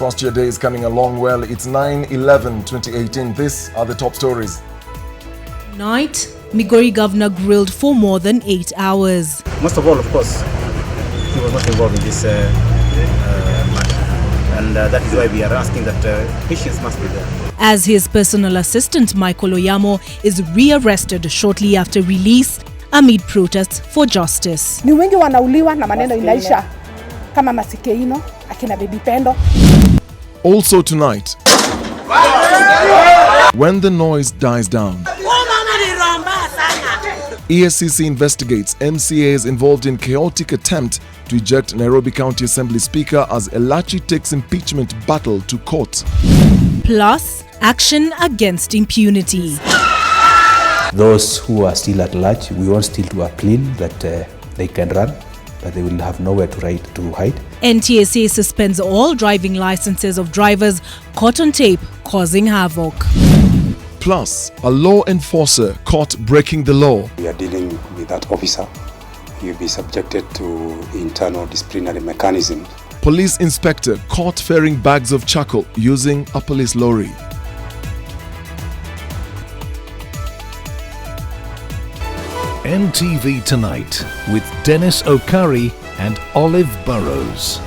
Trust your day is coming along well. It's 9/11/2018. These are the top stories. Night, Migori governor grilled for more than 8 hours. Most of all, of course, he was not involved in this matter. And that is why we are asking that patience must be there. As his personal assistant, Michael Oyamo, is rearrested shortly after release amid protests for justice. Ni wengi wanauliwa na maneno inaisha kama Masikeino, akina Baby Pendo. Also tonight, when the noise dies down, ESCC investigates MCAs involved in chaotic attempt to eject Nairobi County Assembly Speaker as Elachi takes impeachment battle to court. Plus, action against impunity. Those who are still at large, we want still to appeal that they can run, but they will have nowhere to hide. NTSA suspends all driving licenses of drivers caught on tape causing havoc. Plus, a law enforcer caught breaking the law. We are dealing with that officer. He will be subjected to internal disciplinary mechanism. Police inspector caught ferrying bags of charcoal using a police lorry. NTV Tonight with Dennis Okari and Olive Burrows.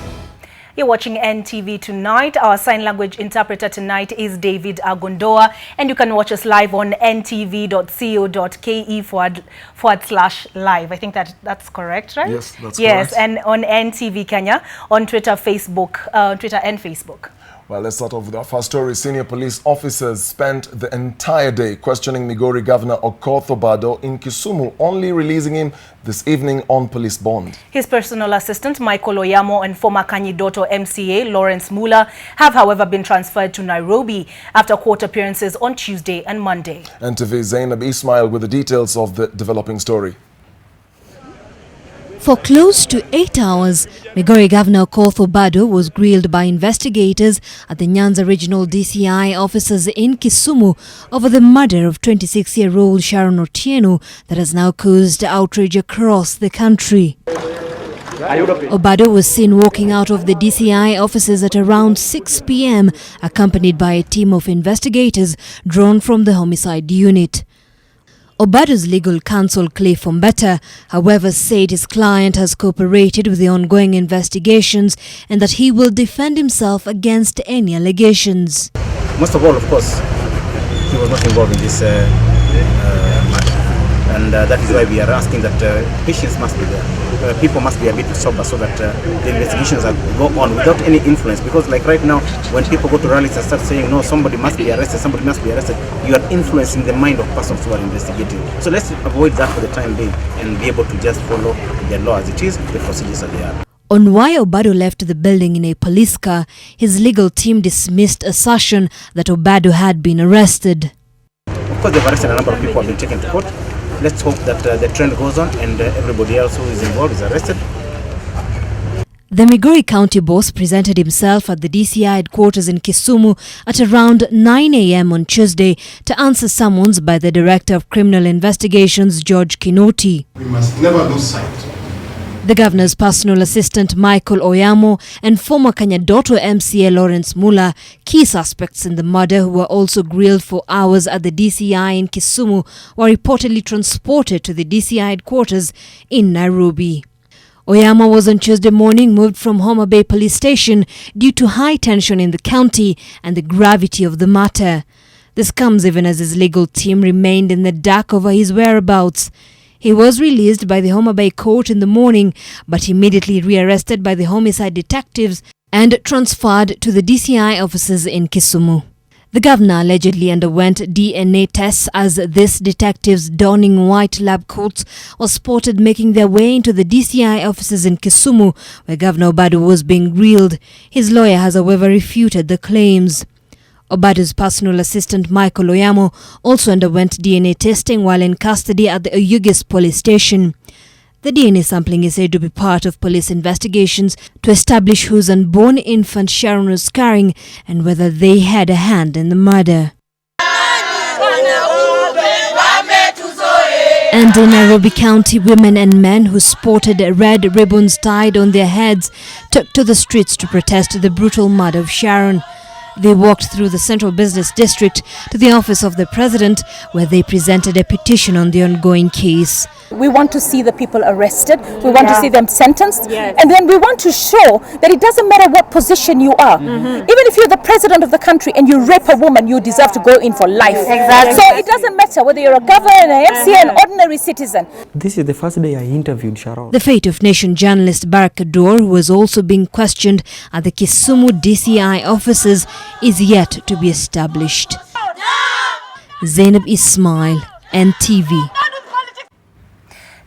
You're watching NTV Tonight. Our sign language interpreter tonight is David Agondoa, and you can watch us live on ntv.co.ke/live. I think that's correct, right? Yes, that's correct. Yes, and on NTV Kenya, on Twitter and Facebook. Well, let's start off with our first story. Senior police officers spent the entire day questioning Migori Governor Obado in Kisumu, only releasing him this evening on police bond. His personal assistant, Michael Oyamo, and former Kanyidoto MCA, Lawrence Muller, have, however, been transferred to Nairobi after court appearances on Tuesday and Monday. NTV Zainab Ismail with the details of the developing story. For close to 8 hours, Migori Governor Obado was grilled by investigators at the Nyanza Regional DCI offices in Kisumu over the murder of 26-year-old Sharon Otieno that has now caused outrage across the country. Obado was seen walking out of the DCI offices at around 6 p.m. accompanied by a team of investigators drawn from the homicide unit. Obado's legal counsel, Cliff Ombeta, however, said his client has cooperated with the ongoing investigations and that he will defend himself against any allegations. Most of all, of course, he was not involved in this matter. And that is why we are asking that patience must be there. People must be a bit sober so that the investigations go on without any influence. Because like right now, when people go to rallies and start saying, no, somebody must be arrested, you are influencing the mind of persons who are investigating. So let's avoid that for the time being and be able to just follow the law as it is, the procedures as they are. On why Obado left the building in a police car, his legal team dismissed assertion that Obado had been arrested. Of course, they've arrested a number of people who have been taken to court. Let's hope that the trend goes on and everybody else who is involved is arrested. The Migori County boss presented himself at the DCI headquarters in Kisumu at around 9 a.m. on Tuesday to answer summons by the Director of Criminal Investigations, George Kinoti. We must never lose sight. The governor's personal assistant, Michael Oyamo, and former Kanyidoto MCA Lawrence Muller, key suspects in the murder who were also grilled for hours at the DCI in Kisumu, were reportedly transported to the DCI headquarters in Nairobi. Oyamo was on Tuesday morning moved from Homa Bay Police Station due to high tension in the county and the gravity of the matter. This comes even as his legal team remained in the dark over his whereabouts. He was released by the Homa Bay court in the morning, but immediately rearrested by the homicide detectives and transferred to the DCI offices in Kisumu. The governor allegedly underwent DNA tests as these detectives donning white lab coats were spotted making their way into the DCI offices in Kisumu, where Governor Obado was being grilled. His lawyer has, however, refuted the claims. Obado's personal assistant Michael Oyamo also underwent DNA testing while in custody at the Oyugis police station. The DNA sampling is said to be part of police investigations to establish whose unborn infant Sharon was carrying and whether they had a hand in the murder. And in Nairobi County, women and men who sported red ribbons tied on their heads took to the streets to protest the brutal murder of Sharon. They walked through the central business district to the office of the president, where they presented a petition on the ongoing case. We want to see the people arrested. We want to see them sentenced. And then we want to show that it doesn't matter what position you are. Even if you're the president of the country and you rape a woman, you deserve to go in for life. So it doesn't matter whether you're a governor, an MCA, an ordinary citizen. This is the first day I interviewed Sharon. The fate of Nation journalist Barak Kadur, who was also being questioned at the Kisumu DCI offices, is yet to be established. Zainab Ismail, NTV.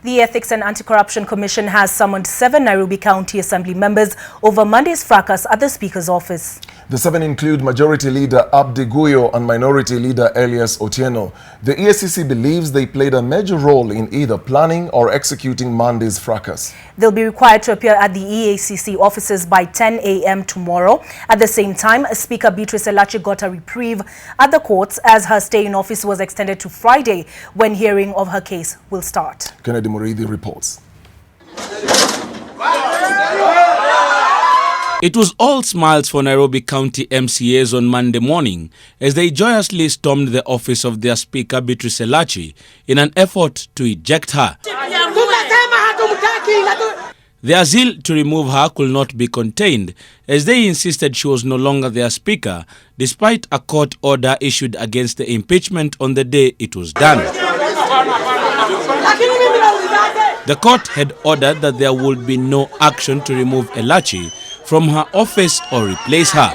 The Ethics and Anti-Corruption Commission has summoned 7 Nairobi County Assembly members over Monday's fracas at the Speaker's office. The 7 include Majority Leader Abdi Guyo and Minority Leader Elias Otieno. The EACC believes they played a major role in either planning or executing Monday's fracas. They'll be required to appear at the EACC offices by 10 a.m. tomorrow. At the same time, Speaker Beatrice Elachi got a reprieve at the courts as her stay in office was extended to Friday, when hearing of her case will start. Kennedy Muridi reports. It was all smiles for Nairobi County MCAs on Monday morning as they joyously stormed the office of their Speaker Beatrice Elachi in an effort to eject her. Their zeal to remove her could not be contained as they insisted she was no longer their Speaker, despite a court order issued against the impeachment on the day it was done. The court had ordered that there would be no action to remove Elachi from her office or replace her.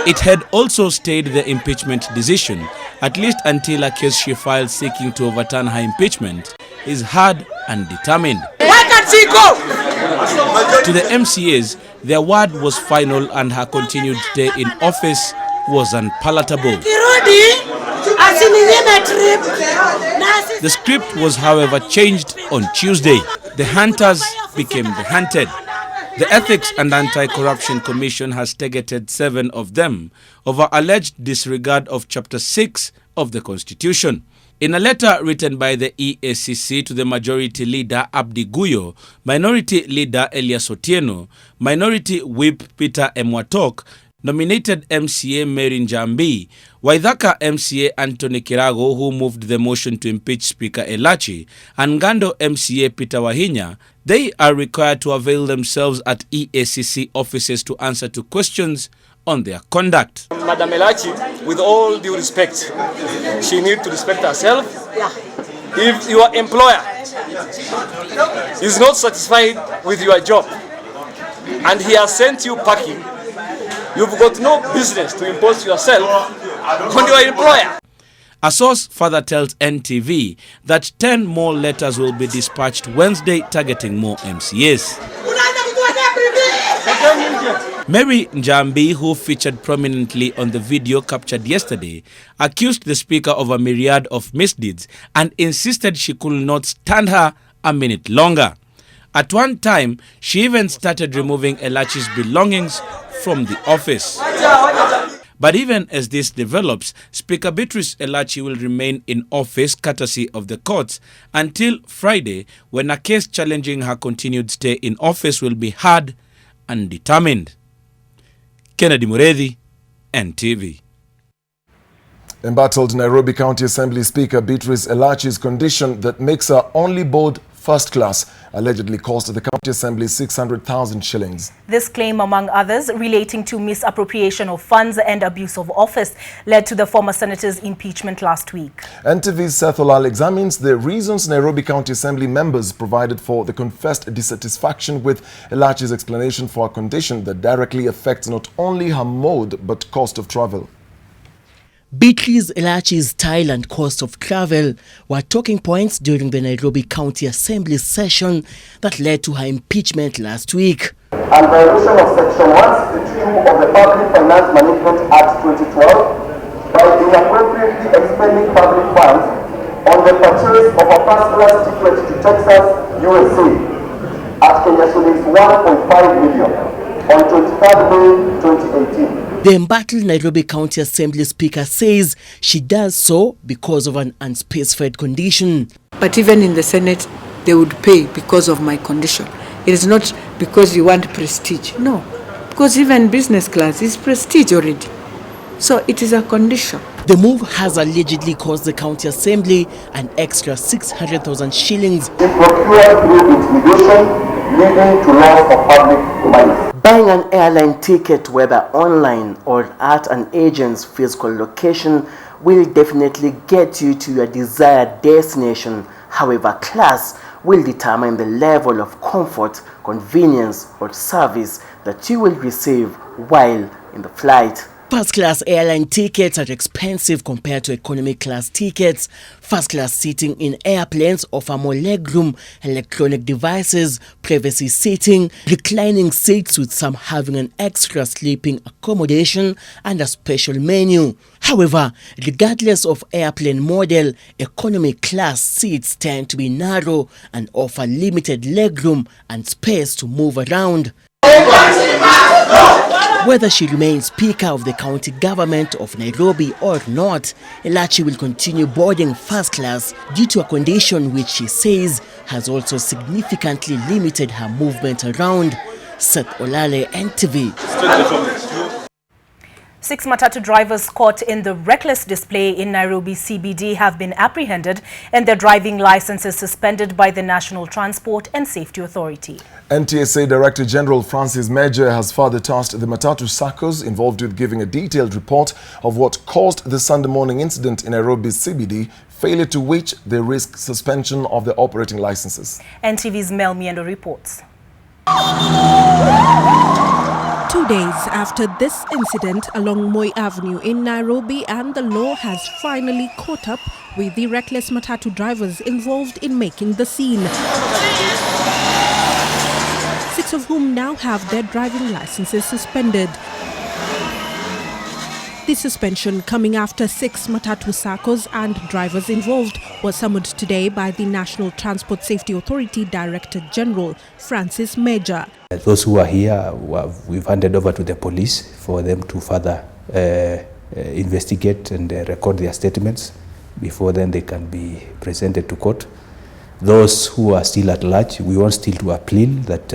It had also stayed the impeachment decision, at least until a case she filed seeking to overturn her impeachment is heard and determined. To the MCAs, their word was final and her continued stay in office was unpalatable. The script was, however, changed on Tuesday. The hunters became the hunted. The Ethics and Anti-Corruption Commission has targeted 7 of them over alleged disregard of Chapter 6 of the Constitution. In a letter written by the EACC to the Majority Leader Abdi Guyo, Minority Leader Elias Otieno, Minority Whip Peter Emwatok, nominated MCA Mary Njambi, Waithaka MCA Anthony Kirago, who moved the motion to impeach Speaker Elachi, and Ngando MCA Peter Wahinya, they are required to avail themselves at EACC offices to answer to questions on their conduct. Madam Elachi, with all due respect, she needs to respect herself. If your employer is not satisfied with your job and he has sent you packing, you've got no business to impose yourself on your employer. A source further tells NTV that 10 more letters will be dispatched Wednesday targeting more MCAs. Mary Njambi, who featured prominently on the video captured yesterday, accused the Speaker of a myriad of misdeeds and insisted she could not stand her a minute longer. At one time, she even started removing Elachi's belongings from the office. But even as this develops, Speaker Beatrice Elachi will remain in office courtesy of the courts until Friday, when a case challenging her continued stay in office will be heard and determined. Kennedy Muredi, NTV. Embattled Nairobi County Assembly Speaker Beatrice Elachi's condition that makes her only board first class allegedly cost the County Assembly 600,000 shillings. This claim, among others, relating to misappropriation of funds and abuse of office, led to the former senator's impeachment last week. NTV's Seth Olal examines the reasons Nairobi County Assembly members provided for the confessed dissatisfaction with Elachi's explanation for a condition that directly affects not only her mode but cost of travel. Beatrice Elachi's style and cost of travel were talking points during the Nairobi County Assembly session that led to her impeachment last week. And violation of Section 162 of the Public Finance Management Act 2012 by inappropriately expending public funds on the purchase of a first-class ticket to Texas, USA at Kenya shillings 1.5 million on 23rd May 2018. The embattled Nairobi County Assembly Speaker says she does so because of an unspecified condition. But even in the Senate, they would pay because of my condition. It is not because you want prestige. No, because even business class is prestige already. So it is a condition. The move has allegedly cost the county assembly an extra 600,000 shillings. It procured through intimidation, leading to loss of public money. Buying an airline ticket, whether online or at an agent's physical location, will definitely get you to your desired destination. However, class will determine the level of comfort, convenience, or service that you will receive while in the flight. First-class airline tickets are expensive compared to economy class tickets. First-class seating in airplanes offer more legroom, electronic devices, privacy seating, reclining seats with some having an extra sleeping accommodation and a special menu. However, regardless of airplane model, economy class seats tend to be narrow and offer limited legroom and space to move around. Whether she remains Speaker of the County Government of Nairobi or not, Elachi will continue boarding first class due to a condition which she says has also significantly limited her movement around. Seth Olale, NTV. 6 matatu drivers caught in the reckless display in Nairobi CBD have been apprehended and their driving licenses suspended by the National Transport and Safety Authority. NTSA Director General Francis Major has further tasked the matatu SACCOs involved with giving a detailed report of what caused the Sunday morning incident in Nairobi CBD, failure to which they risk suspension of their operating licenses. NTV's Mel Miendo reports. 2 days after this incident along Moi Avenue in Nairobi, and the law has finally caught up with the reckless matatu drivers involved in making the scene. 6 of whom now have their driving licenses suspended. The suspension coming after 6 matatu SACCOs and drivers involved were summoned today by the National Transport Safety Authority Director General Francis Major. Those who are here, we've handed over to the police for them to further investigate and record their statements. Before then they can be presented to court. Those who are still at large, we want still to appeal that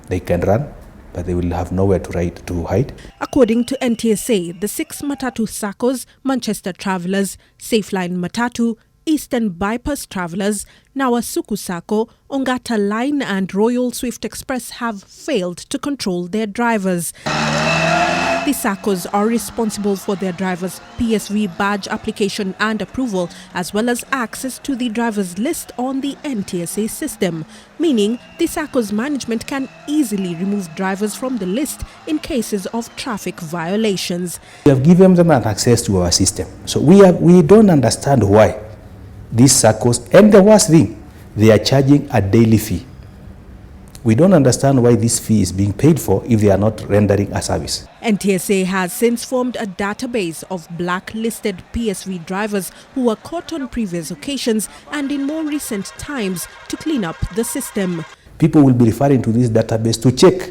they can run, but they will have nowhere to hide. According to NTSA, the 6 matatu SACCOs, Manchester Travellers, Safeline Matatu, Eastern Bypass Travellers, Nawasuku SACCO, Ongata Line and Royal Swift Express have failed to control their drivers. The SACCOs are responsible for their drivers' PSV badge application and approval, as well as access to the drivers' list on the NTSA system, meaning the SACCOs management can easily remove drivers from the list in cases of traffic violations. We have given them an access to our system. So we don't understand why these SACCOs, and the worst thing, they are charging a daily fee. We don't understand why this fee is being paid for if they are not rendering a service. NTSA has since formed a database of blacklisted PSV drivers who were caught on previous occasions and in more recent times to clean up the system. People will be referring to this database to check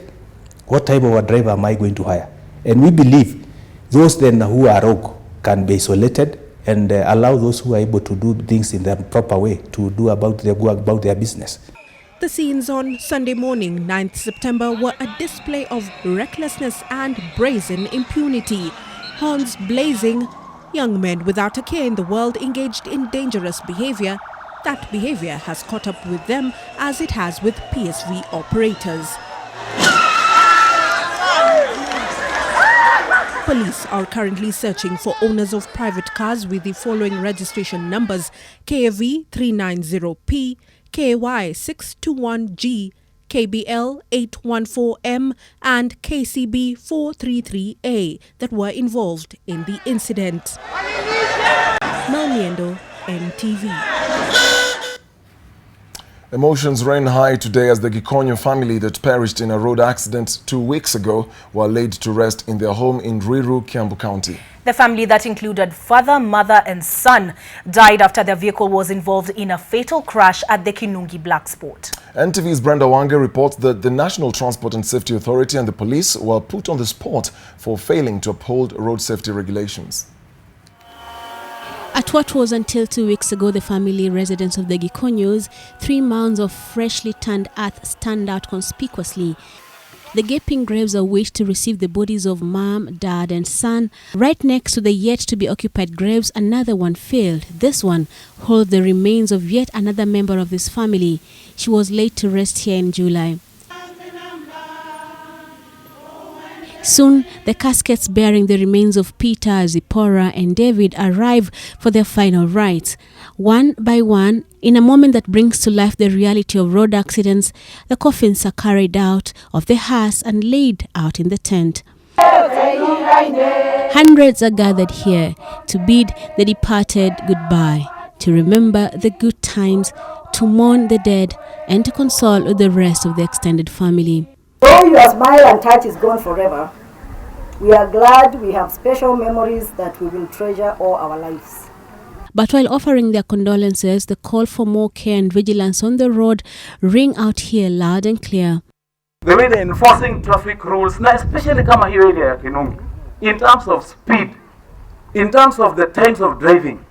what type of a driver am I going to hire. And we believe those then who are rogue can be isolated and allow those who are able to do things in the proper way to go about their business. The scenes on Sunday morning, 9th September, were a display of recklessness and brazen impunity. Horns blazing, young men without a care in the world engaged in dangerous behavior. That behavior has caught up with them as it has with PSV operators. Police are currently searching for owners of private cars with the following registration numbers: KAV 390P, KY 621G, KBL 814M and KCB 433A that were involved in the incident. Mel Miendo, NTV. Emotions ran high today as the Giconio family that perished in a road accident 2 weeks ago were laid to rest in their home in Ururu, Kiambu County. The family that included father, mother and son died after their vehicle was involved in a fatal crash at the Kinungi Black Spot. NTV's Brenda Wange reports that the National Transport and Safety Authority and the police were put on the spot for failing to uphold road safety regulations. At what was until 2 weeks ago the family residence of the Giconios, 3 mounds of freshly turned earth stand out conspicuously. The gaping graves await to receive the bodies of mom, dad and son. Right next to the yet-to-be-occupied graves, another one failed. This one holds the remains of yet another member of this family. She was laid to rest here in July. Soon, the caskets bearing the remains of Peter, Zipporah and David arrive for their final rites. One by one, in a moment that brings to life the reality of road accidents, the coffins are carried out of the hearse and laid out in the tent. Hundreds are gathered here to bid the departed goodbye, to remember the good times, to mourn the dead, and to console the rest of the extended family. Though your smile and touch is gone forever, we are glad we have special memories that we will treasure all our lives. But while offering their condolences, the call for more care and vigilance on the road ring out here loud and clear. The way they're enforcing traffic rules, especially kama hiyo area ya Kinungi, in terms of speed, in terms of the times of driving,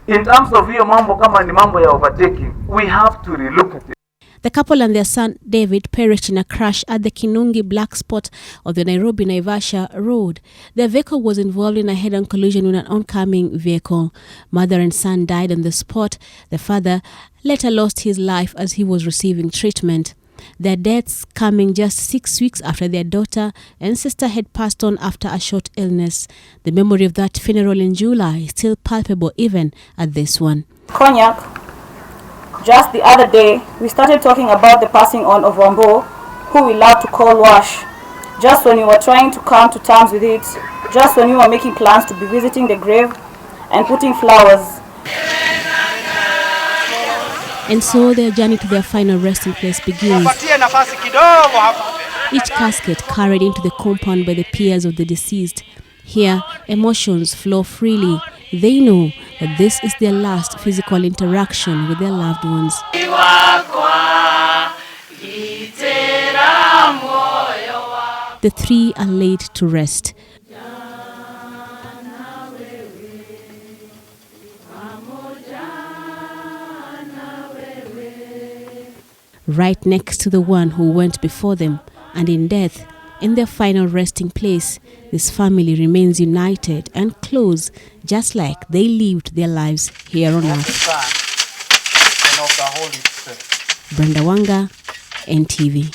in terms of hiyo mambo kama ni mambo ya overtaking, we have to relook at it. The couple and their son David perished in a crash at the Kinungi black spot of the Nairobi-Naivasha road. Their vehicle was involved in a head-on collision with an oncoming vehicle. Mother and son died on the spot. The father later lost his life as he was receiving treatment. Their deaths coming just 6 weeks after their daughter and sister had passed on after a short illness. The memory of that funeral in July is still palpable even at this one. Cognac. Just the other day, we started talking about the passing on of Rambo, who we love to call Wash. Just when we were trying to come to terms with it, just when we were making plans to be visiting the grave and putting flowers. And so their journey to their final resting place begins. Each casket carried into the compound by the peers of the deceased. Here, emotions flow freely. They know that this is their last physical interaction with their loved ones. The three are laid to rest. Right next to the one who went before them, and in death, in their final resting place, this family remains united and close, just like they lived their lives here on earth. Brenda Wanga, NTV.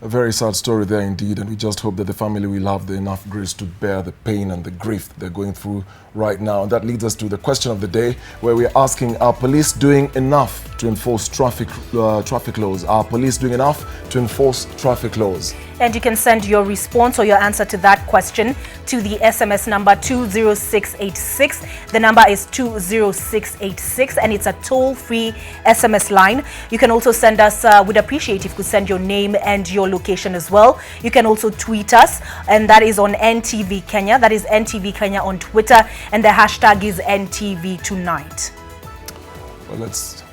A very sad story there indeed, and we just hope that the family will have the enough grace to bear the pain and the grief they're going through right now. And that leads us to the question of the day, where we're asking, are police doing enough to enforce traffic laws? Are police doing enough to enforce traffic laws? And you can send your response or your answer to that question to the SMS number 20686. The number is 20686 and it's a toll-free SMS line. You can also send us, would appreciate if you could send your name and your location as well. You can also tweet us, and that is on NTV Kenya. That is NTV Kenya on Twitter, and the hashtag is NTV Tonight. Well, let's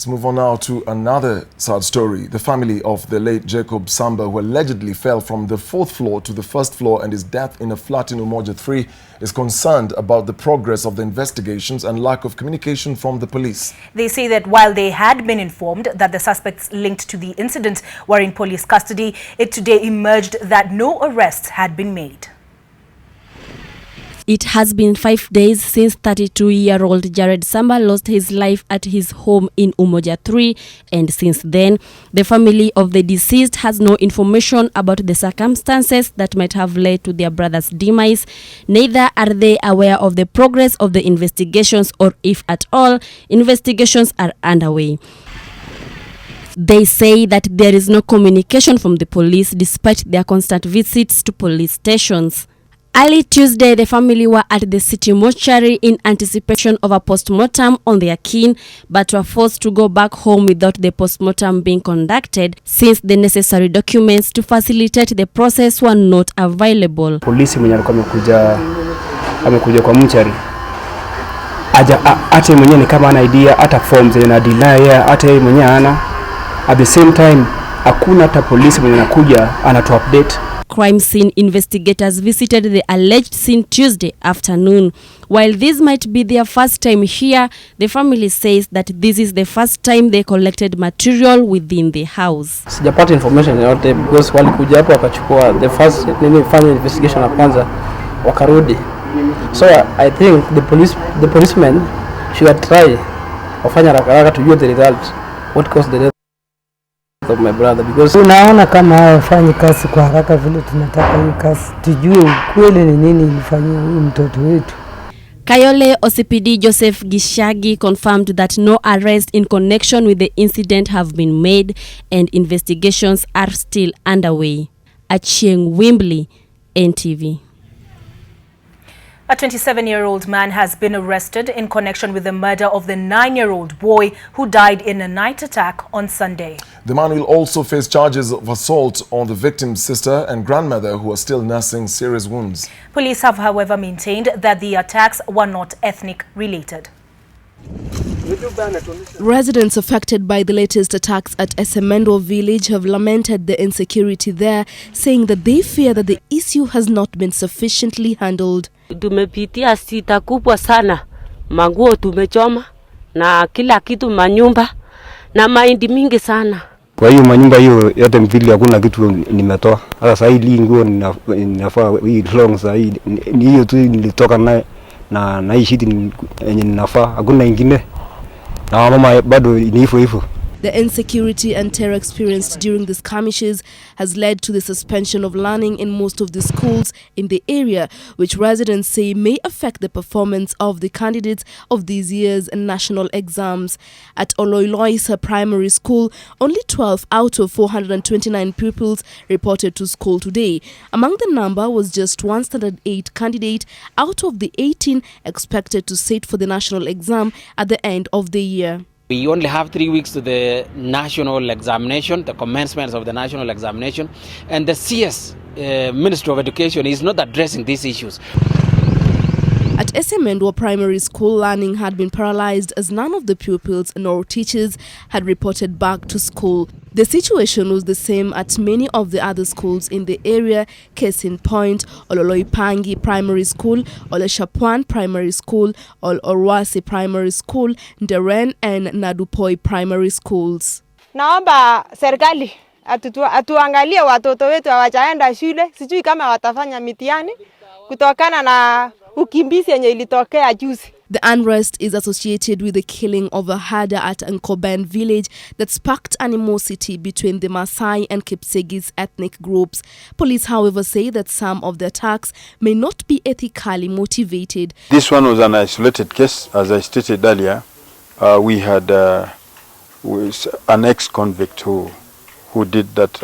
move on now to another sad story. The family of the late Jacob Samba, who allegedly fell from the 4th floor to the 1st floor and his death in a flat in Umoja 3, is concerned about the progress of the investigations and lack of communication from the police. They say that while they had been informed that the suspects linked to the incident were in police custody, it today emerged that no arrests had been made. It has been 5 days since 32-year-old Jared Samba lost his life at his home in Umoja 3, and since then, the family of the deceased has no information about the circumstances that might have led to their brother's demise. Neither are they aware of the progress of the investigations, or if at all, investigations are underway. They say that there is no communication from the police despite their constant visits to police stations. Early Tuesday, the family were at the city mortuary in anticipation of a post-mortem on their kin, but were forced to go back home without the post-mortem being conducted since the necessary documents to facilitate the process were not available. Polisi mwenye alikuwa amekuja kwa mortuary. Hata mwenye ni kama ana idea, hata forms na deny, hata yeye mwenye ana. At the same time, hakuna hata polisi mwenye anakuja anatu update. crime scene investigators visited the alleged scene Tuesday afternoon. While this might be their first time here, the family says that this is the first time they collected material within the house. Sijapata information yote because walikuja hapo wakachukua the first final investigation ya kwanza wakarudi. So I think the policemen should try wafanya haraka tujue the result, what caused the death of my brother, because unaona kama hawafanyi kazi kwa haraka vile tunataka hii kazi tujue ukweli ni nini ilifanyia huyu mtoto wetu. Kayole OCPD Joseph Gishagi confirmed that no arrests in connection with the incident have been made and investigations are still underway. Achieng Wimbley, NTV. A 27-year-old man has been arrested in connection with the murder of the 9-year-old boy who died in a night attack on Sunday. The man will also face charges of assault on the victim's sister and grandmother who are still nursing serious wounds. Police have, however, maintained that the attacks were not ethnic related. Residents affected by the latest attacks at Esemendo village have lamented the insecurity there, saying that they fear that the issue has not been sufficiently handled. Tumepitia sita kubwa sana, manguo tumechoma na kila kitu, manyumba na mahindi mingi sana. Kwa hiyo manyumba hiyo yote mbili hakuna kitu nimetoa. Hata sasa hii nguo ninafaa hii long sasa hii ni hiyo tu nilitoka naye na hii shiti yenye ninafaa, hakuna ingine. Na mama bado ni hivyo. The insecurity and terror experienced during the skirmishes has led to the suspension of learning in most of the schools in the area, which residents say may affect the performance of the candidates of this year's national exams. At Oloiloisa Primary School, only 12 out of 429 pupils reported to school today. Among the number was just one standard 8 candidate out of the 18 expected to sit for the national exam at the end of the year. We only have 3 weeks to the national examination, the commencement of the national examination, and the CS, Ministry of Education, is not addressing these issues. At Esemendo Primary School, learning had been paralyzed as none of the pupils nor teachers had reported back to school. The situation was the same at many of the other schools in the area, case in point, Ololoipangi Primary School, Oleshapwan Primary School, Orwasi Primary School, Nderen and Nadupoi Primary Schools. Naomba serikali atuangalie watoto wetu hawajaenda shule, sijui kama watafanya mitihani kutokana na ukimbizi yenye ilitokea juzi. The unrest is associated with the killing of a herder at Nkoben village that sparked animosity between the Maasai and Kipsigis ethnic groups. Police, however, say that some of the attacks may not be ethically motivated. This one was an isolated case. As I stated earlier, we had an ex-convict who did that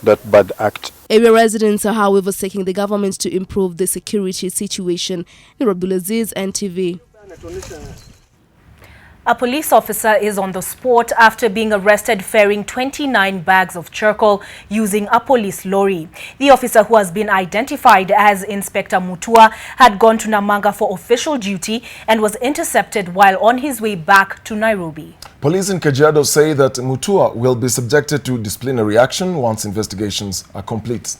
bad act. Area residents are, however, seeking the government to improve the security situation. Abdulaziz, NTV. A police officer is on the spot after being arrested ferrying 29 bags of charcoal using a police lorry. The officer, who has been identified as Inspector Mutua, had gone to Namanga for official duty and was intercepted while on his way back to Nairobi. Police in Kajiado say that Mutua will be subjected to disciplinary action once investigations are complete.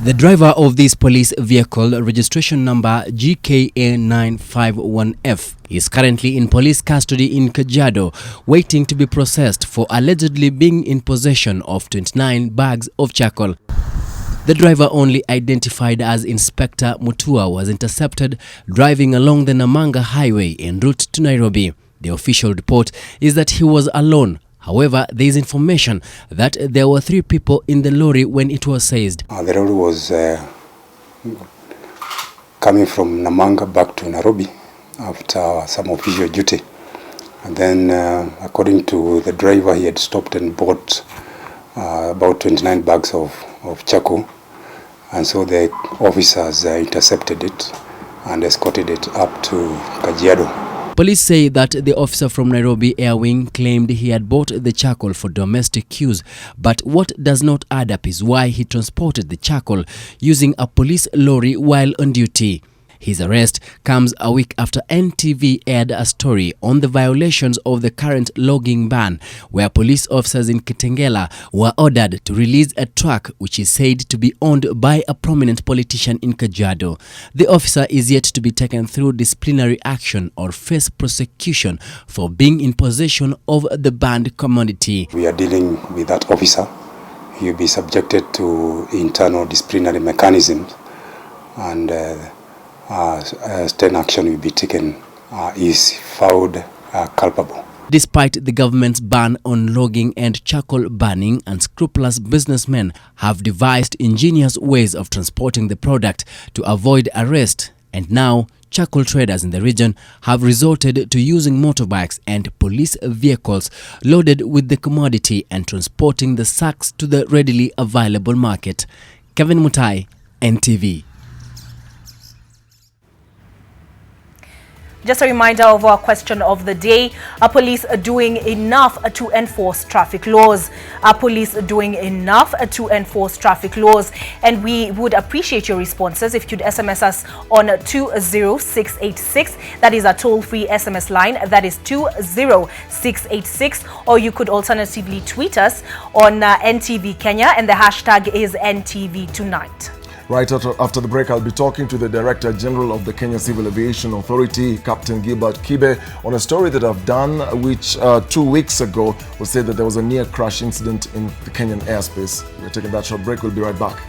The driver of this police vehicle, registration number GKA951F, is currently in police custody in Kajiado, waiting to be processed for allegedly being in possession of 29 bags of charcoal. The driver, only identified as Inspector Mutua, was intercepted driving along the Namanga Highway en route to Nairobi. The official report is that he was alone. However, there is information that there were 3 people in the lorry when it was seized. The lorry was coming from Namanga back to Nairobi after some official duty. And then, according to the driver, he had stopped and bought about 29 bags of charcoal. And so the officers intercepted it and escorted it up to Kajiado. Police say that the officer from Nairobi Air Wing claimed he had bought the charcoal for domestic use, but what does not add up is why he transported the charcoal using a police lorry while on duty. His arrest comes a week after NTV aired a story on the violations of the current logging ban, where police officers in Kitengela were ordered to release a truck which is said to be owned by a prominent politician in Kajiado. The officer is yet to be taken through disciplinary action or face prosecution for being in possession of the banned commodity. We are dealing with that officer. He will be subjected to internal disciplinary mechanisms, and stern action will be taken is found culpable. Despite the government's ban on logging and charcoal burning, unscrupulous businessmen have devised ingenious ways of transporting the product to avoid arrest, and now charcoal traders in the region have resorted to using motorbikes and police vehicles loaded with the commodity and transporting the sacks to the readily available market. Kevin Mutai, NTV. Just a reminder of our question of the day. Are police doing enough to enforce traffic laws? Are police doing enough to enforce traffic laws? And we would appreciate your responses if you'd SMS us on 20686. That is a toll-free SMS line. That is 20686. Or you could alternatively tweet us on NTV Kenya, and the hashtag is NTV Tonight. Right after the break, I'll be talking to the Director General of the Kenya Civil Aviation Authority, Captain Gilbert Kibe, on a story that I've done, which 2 weeks ago was said that there was a near crash incident in the Kenyan airspace. We're taking that short break. We'll be right back.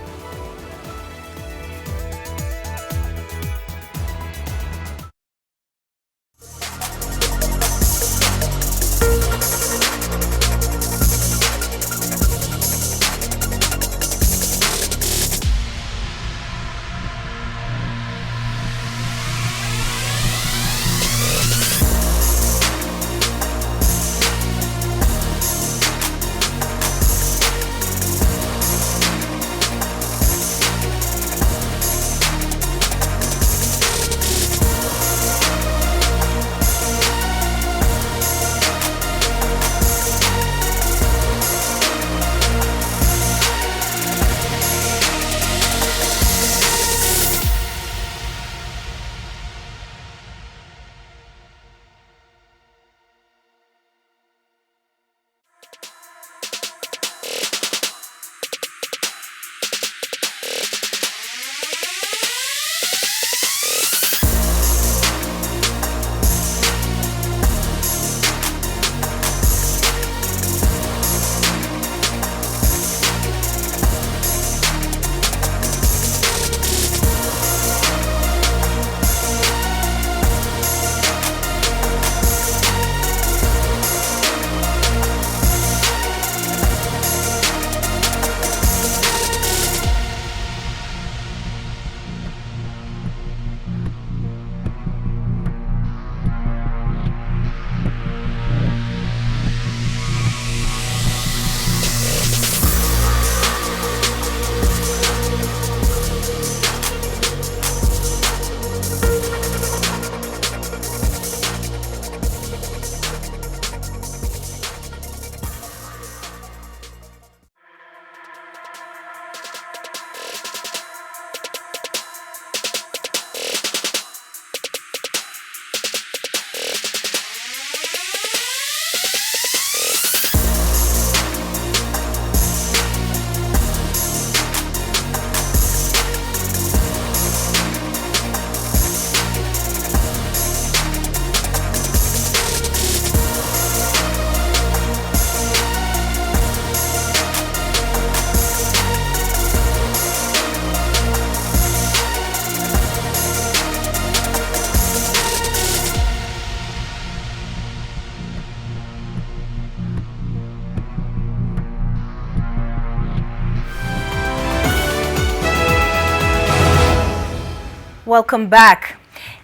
Welcome back.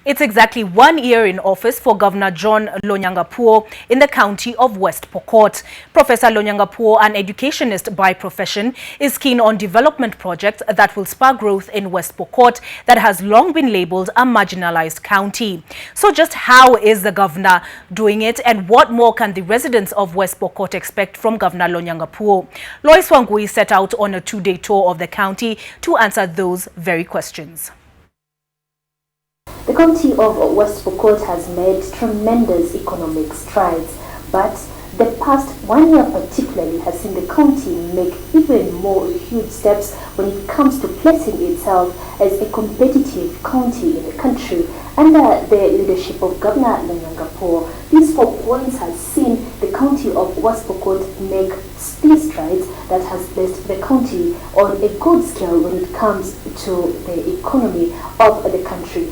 It's exactly 1 year in office for Governor John Lonyangapuo in the county of West Pokot. Professor Lonyangapuo, an educationist by profession, is keen on development projects that will spur growth in West Pokot that has long been labeled a marginalized county. So just how is the governor doing it, and what more can the residents of West Pokot expect from Governor Lonyangapuo? Lois Wangui set out on a 2-day tour of the county to answer those very questions. The county of West Pokot has made tremendous economic strides, but the past 1 year particularly has seen the county make even more huge steps when it comes to placing itself as a competitive county in the country. Under the leadership of Governor Lonyangapuo, these 4 points has seen the county of West Pokot make these strides that has placed the county on a good scale when it comes to the economy of the country.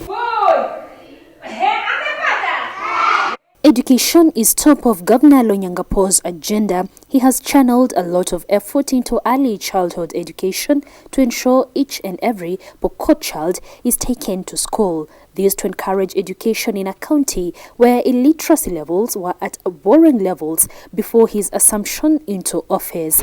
Education is top of Governor Lonyangapuo's agenda. He has channeled a lot of effort into early childhood education to ensure each and every Pokot child is taken to school. This to encourage education in a county where illiteracy levels were at worrying levels before his assumption into office.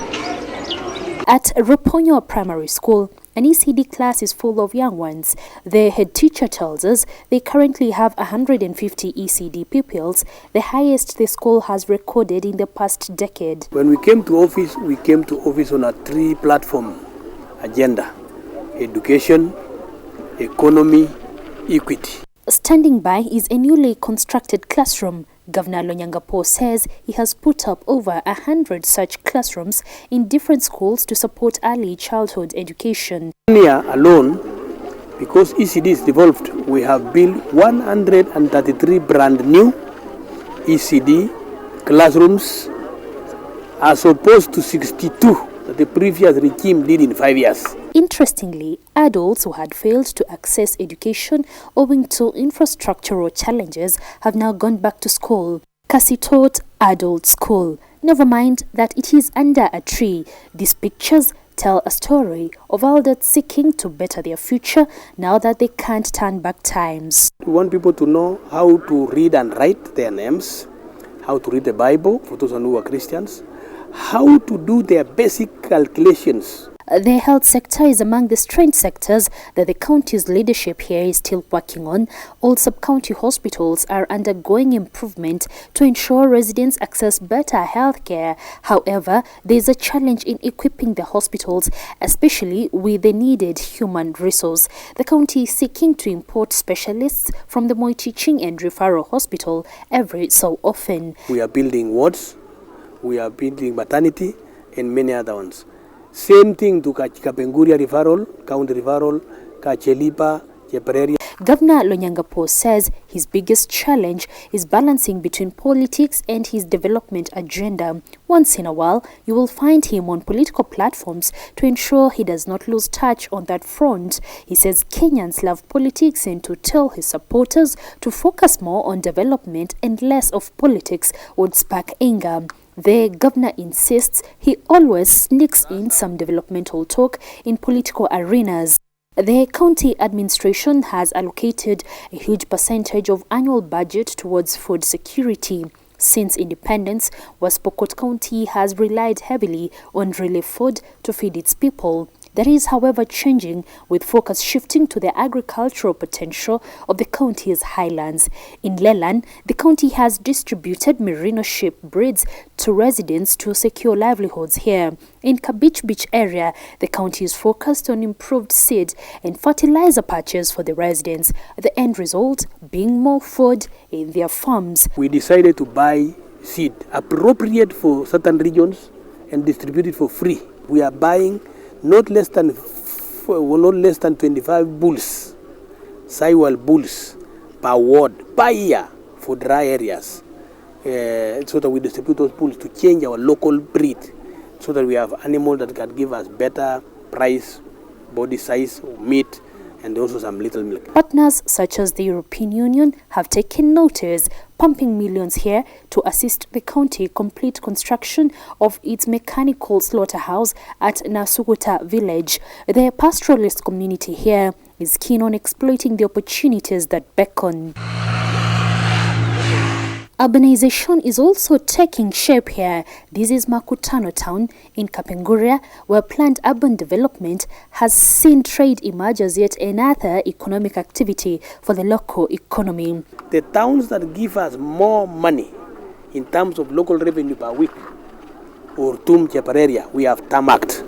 At Ruponyo Primary School, an ECD class is full of young ones. The head teacher tells us they currently have 150 ECD pupils, the highest the school has recorded in the past decade. When we came to office on a 3-platform agenda: education, economy, equity. Standing by is a newly constructed classroom. Governor Lonyangapuo says he has put up over 100 such classrooms in different schools to support early childhood education. Here alone, because ECD is devolved, we have built 133 brand new ECD classrooms as opposed to 62 that the previous regime did in 5 years. Interestingly, adults who had failed to access education owing to infrastructural challenges have now gone back to school. Kasitot Adult School. Never mind that it is under a tree. These pictures tell a story of adults seeking to better their future now that they can't turn back times. We want people to know how to read and write their names, how to read the Bible for those who are Christians, how to do their basic calculations. The health sector is among the strength sectors that the county's leadership here is still working on. All sub-county hospitals are undergoing improvement to ensure residents access better health care. However, there is a challenge in equipping the hospitals, especially with the needed human resource. The county is seeking to import specialists from the Moi Teaching and Referral Hospital every so often. We are building wards, we are building maternity, and many other ones. Same thing to Kapenguria referral, county referral, Kachelipa, Chepereria. Governor Lonyangapuo says his biggest challenge is balancing between politics and his development agenda. Once in a while, you will find him on political platforms to ensure he does not lose touch on that front. He says Kenyans love politics and to tell his supporters to focus more on development and less of politics would spark anger. The governor insists he always sneaks in some developmental talk in political arenas. The county administration has allocated a huge percentage of annual budget towards food security. Since independence, West Pokot County has relied heavily on relief food to feed its people. That is, however, changing, with focus shifting to the agricultural potential of the county's highlands. In Lelan, the county has distributed merino sheep breeds to residents to secure livelihoods here. In Kabich Beach area, the county is focused on improved seed and fertilizer purchase for the residents, the end result being more food in their farms. We decided to buy seed appropriate for certain regions and distribute it for free. We are buying not less than 25 bulls, Saiwal bulls per ward per year for dry areas, so that we distribute those bulls to change our local breed, so that we have animals that can give us better price, body size, meat, and also some little milk. Partners such as the European Union have taken notice, pumping millions here to assist the county complete construction of its mechanical slaughterhouse at Nasuguta village. The pastoralist community here is keen on exploiting the opportunities that beckon. Urbanization is also taking shape here. This is Makutano town in Kapenguria, where planned urban development has seen trade emerge as yet another economic activity for the local economy. The towns that give us more money in terms of local revenue per week, or Tum Chepareria, we have tarmacked.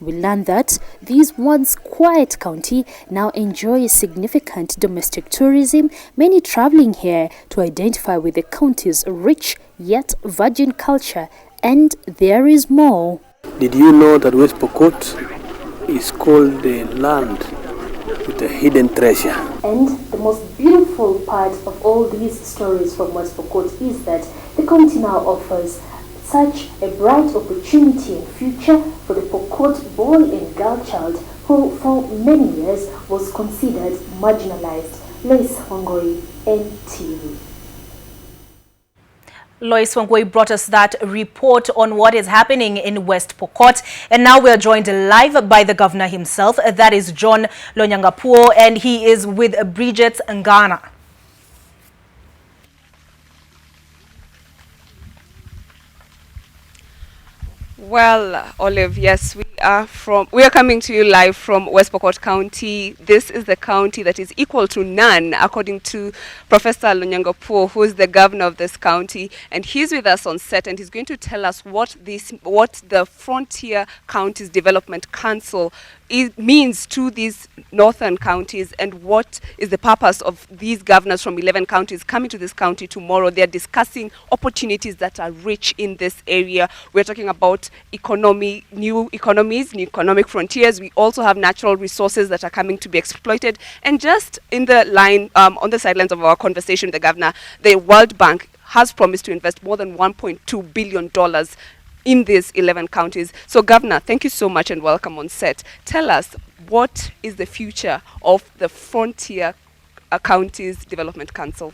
We learned that this once quiet county now enjoys significant domestic tourism, many traveling here to identify with the county's rich yet virgin culture, and there is more. Did you know that West Pokot is called the land with a hidden treasure? And the most beautiful part of all these stories from West Pokot is that the county now offers such a bright opportunity and future for the Pokot boy and girl child who for many years was considered marginalized. Lois Wangoi, NTV. Lois Wangoi brought us that report on what is happening in West Pokot. And now we are joined live by the governor himself. That is John Lonyangapuo, and he is with Bridget Ngana. Well, Olive, yes, we are coming to you live from West Pokot County. This is the county that is equal to none, according to Professor Lonyangapuo, who is the governor of this county, and he's with us on set, and he's going to tell us what the Frontier Counties Development Council means to these northern counties, and what is the purpose of these governors from 11 counties coming to this county tomorrow. They're discussing opportunities that are rich in this area. We're talking about new economic frontiers. We also have natural resources that are coming to be exploited. And just in the line, on the sidelines of our conversation with the governor, the World Bank has promised to invest more than $1.2 billion in these 11 counties. So, Governor, thank you so much and welcome on set. Tell us, what is the future of the Frontier Counties Development Council?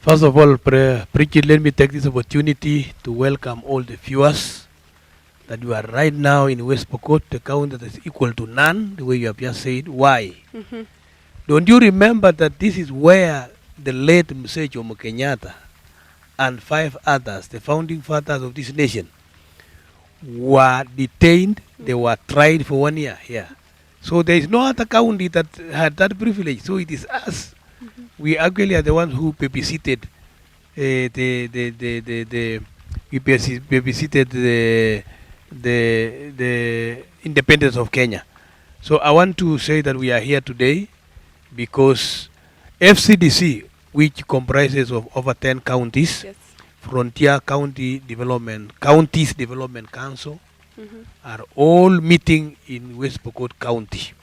First of all, Bridget, let me take this opportunity to welcome all the viewers that you are right now in West Pokot, the county that is equal to none, the way you have just said. Why? Don't you remember that this is where the late Mzee Jomo Kenyatta and 5 others, the founding fathers of this nation, were detained, they were tried for 1 year here. So there is no other county that had that privilege. So it is us. We actually are the ones who babysitted the independence of Kenya. So I want to say that we are here today because FCDC, which comprises of over 10 counties, yes, Frontier Counties Development Council, are all meeting in West Pokot County.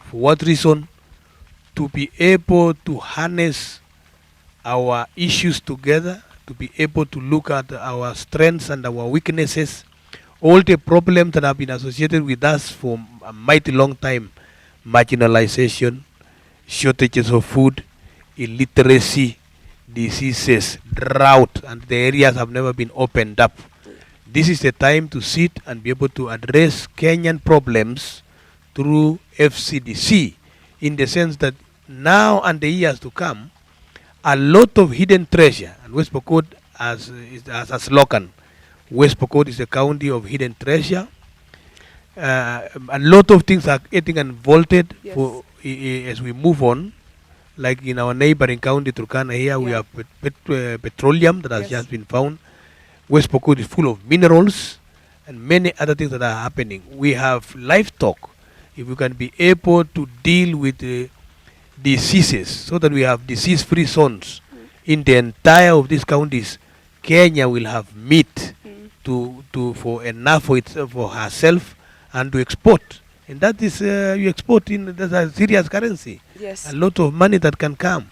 For what reason? To be able to harness our issues together, to be able to look at our strengths and our weaknesses, all the problems that have been associated with us for a mighty long time: marginalization, shortages of food, illiteracy, diseases, drought, and the areas have never been opened up. This is the time to sit and be able to address Kenyan problems through FCDC, in the sense that now and the years to come, a lot of hidden treasure, and West Pokot as a slogan, West Pokot is a county of hidden treasure. A lot of things are getting unvaulted, yes, for as we move on. Like in our neighboring county, Turkana here, we have petroleum that has, yes, just been found. West Pokot is full of minerals and many other things that are happening. We have livestock. If we can be able to deal with diseases so that we have disease-free zones in the entire of these counties, Kenya will have meat for enough for herself and to export. And that is, you export in, that's a serious currency. Yes. A lot of money that can come.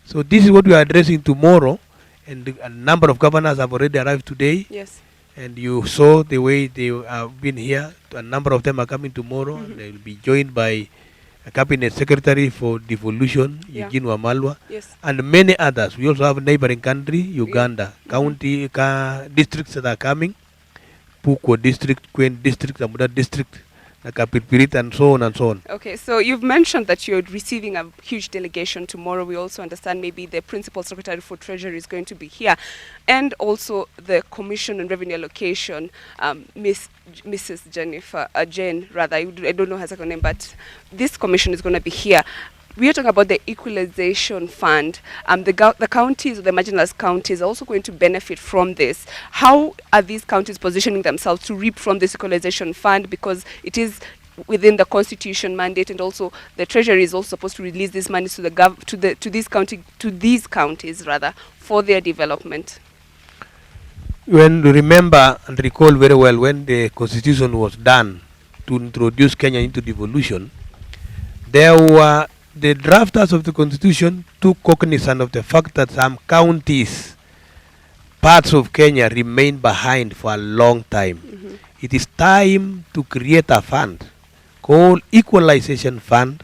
So this is what we are addressing tomorrow, and a number of governors have already arrived today. Yes. And you saw the way they have been here. A number of them are coming tomorrow, and they will be joined by a cabinet secretary for devolution, Eugene Wamalwa, yes, and many others. We also have a neighboring country, Uganda, county districts that are coming, Pokot district, Queen district, Amuda district, Nakapipirit, and so on and so on. Okay, so you've mentioned that you're receiving a huge delegation tomorrow. We also understand maybe the Principal Secretary for Treasury is going to be here, and also the Commission on Revenue Allocation, Mrs. Jennifer, Jane rather, I don't know her second name, but this commission is going to be here. we are talking about the equalization fund. The counties, the marginalized counties, are also going to benefit from this. How are these counties positioning themselves to reap from this equalization fund? Because it is within the constitution mandate, and also the treasury is also supposed to release this money to the to these counties rather for their development. When you remember and recall very well, when the constitution was done to introduce Kenya into devolution, there were the drafters of the constitution took cognizance of the fact that some counties, parts of Kenya, remained behind for a long time. It is time to create a fund called Equalization Fund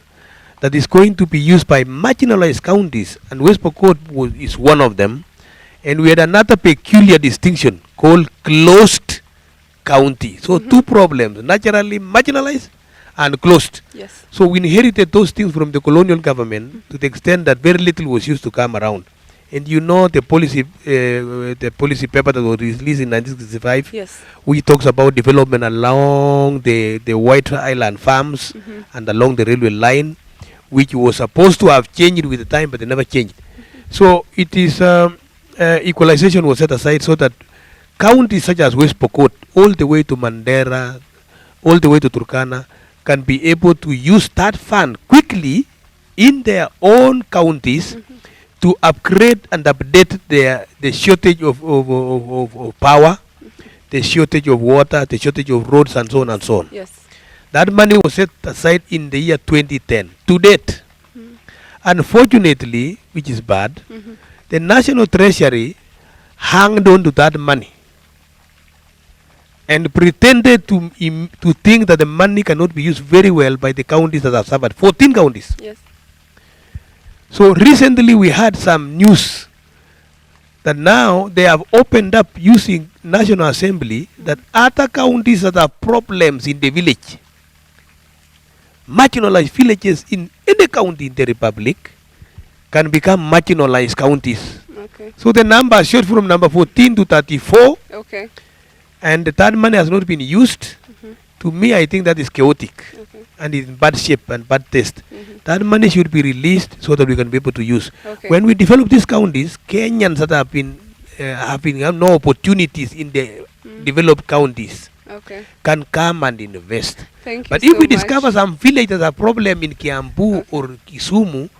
that is going to be used by marginalized counties, and West Pokot is one of them. And we had another peculiar distinction called closed county. So two problems, naturally marginalized and closed. Yes. So we inherited those things from the colonial government to the extent that very little was used to come around. And you know the policy paper that was released in 1965, yes, which talks about development along the White Island farms and along the railway line, which was supposed to have changed with the time, but they never changed. So it is equalization was set aside so that counties such as West Pokot, all the way to Mandera, all the way to Turkana, can be able to use that fund quickly in their own counties to upgrade and update the shortage of power, the shortage of water, the shortage of roads, and so on and so on. Yes. That money was set aside in the year 2010. To date, unfortunately, which is bad, the National Treasury hung on to that money and pretended to think that the money cannot be used very well by the counties that have suffered. 14 counties. Yes. So recently we had some news that now they have opened up using National Assembly that other counties that have problems in the village, marginalized villages in any county in the Republic, can become marginalized counties. Okay. So the number shot from number 14 to 34. Okay. And that money has not been used. To me, I think that is chaotic and in bad shape and bad taste. That money should be released so that we can be able to use. Okay. When we develop these counties, Kenyans that have no opportunities in the developed counties can come and invest. Thank you But if so we much. discover some village that have problem in Kiambu or Kisumu,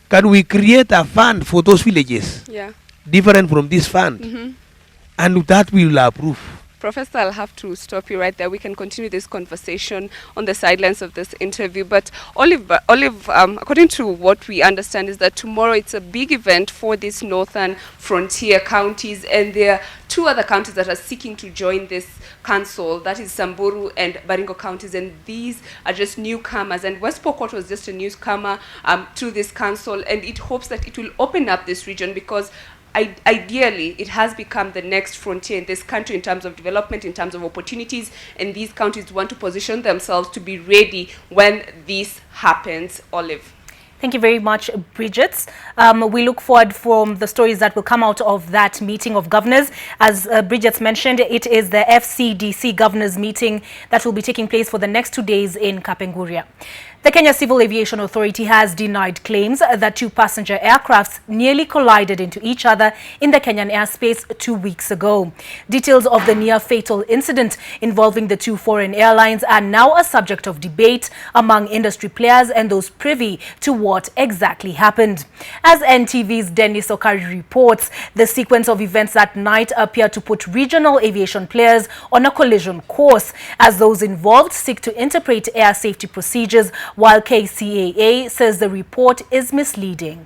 can we create a fund for those villages? Yeah. Different from this fund? And that we will approve. Professor, I'll have to stop you right there. We can continue this conversation on the sidelines of this interview. But Olive, according to what we understand, is that tomorrow it's a big event for these northern frontier counties, and there are two other counties that are seeking to join this council. That is Samburu and Baringo counties, and these are just newcomers. And West Pokot was just a newcomer to this council, and it hopes that it will open up this region because ideally, it has become the next frontier in this country in terms of development, in terms of opportunities, and these counties want to position themselves to be ready when this happens. Olive. Thank you very much, Bridget. We look forward from the stories that will come out of that meeting of governors. As Bridget mentioned, it is the FCDC governors meeting that will be taking place for the next 2 days in Kapenguria. The Kenya Civil Aviation Authority has denied claims that two passenger aircrafts nearly collided into each other in the Kenyan airspace 2 weeks ago. Details of the near-fatal incident involving the two foreign airlines are now a subject of debate among industry players and those privy to what exactly happened. As NTV's Dennis Okari reports, the sequence of events that night appear to put regional aviation players on a collision course as those involved seek to interpret air safety procedures, while KCAA says the report is misleading.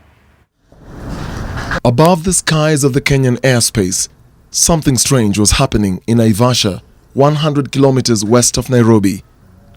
Above the skies of the Kenyan airspace, something strange was happening in Naivasha, 100 kilometers west of Nairobi.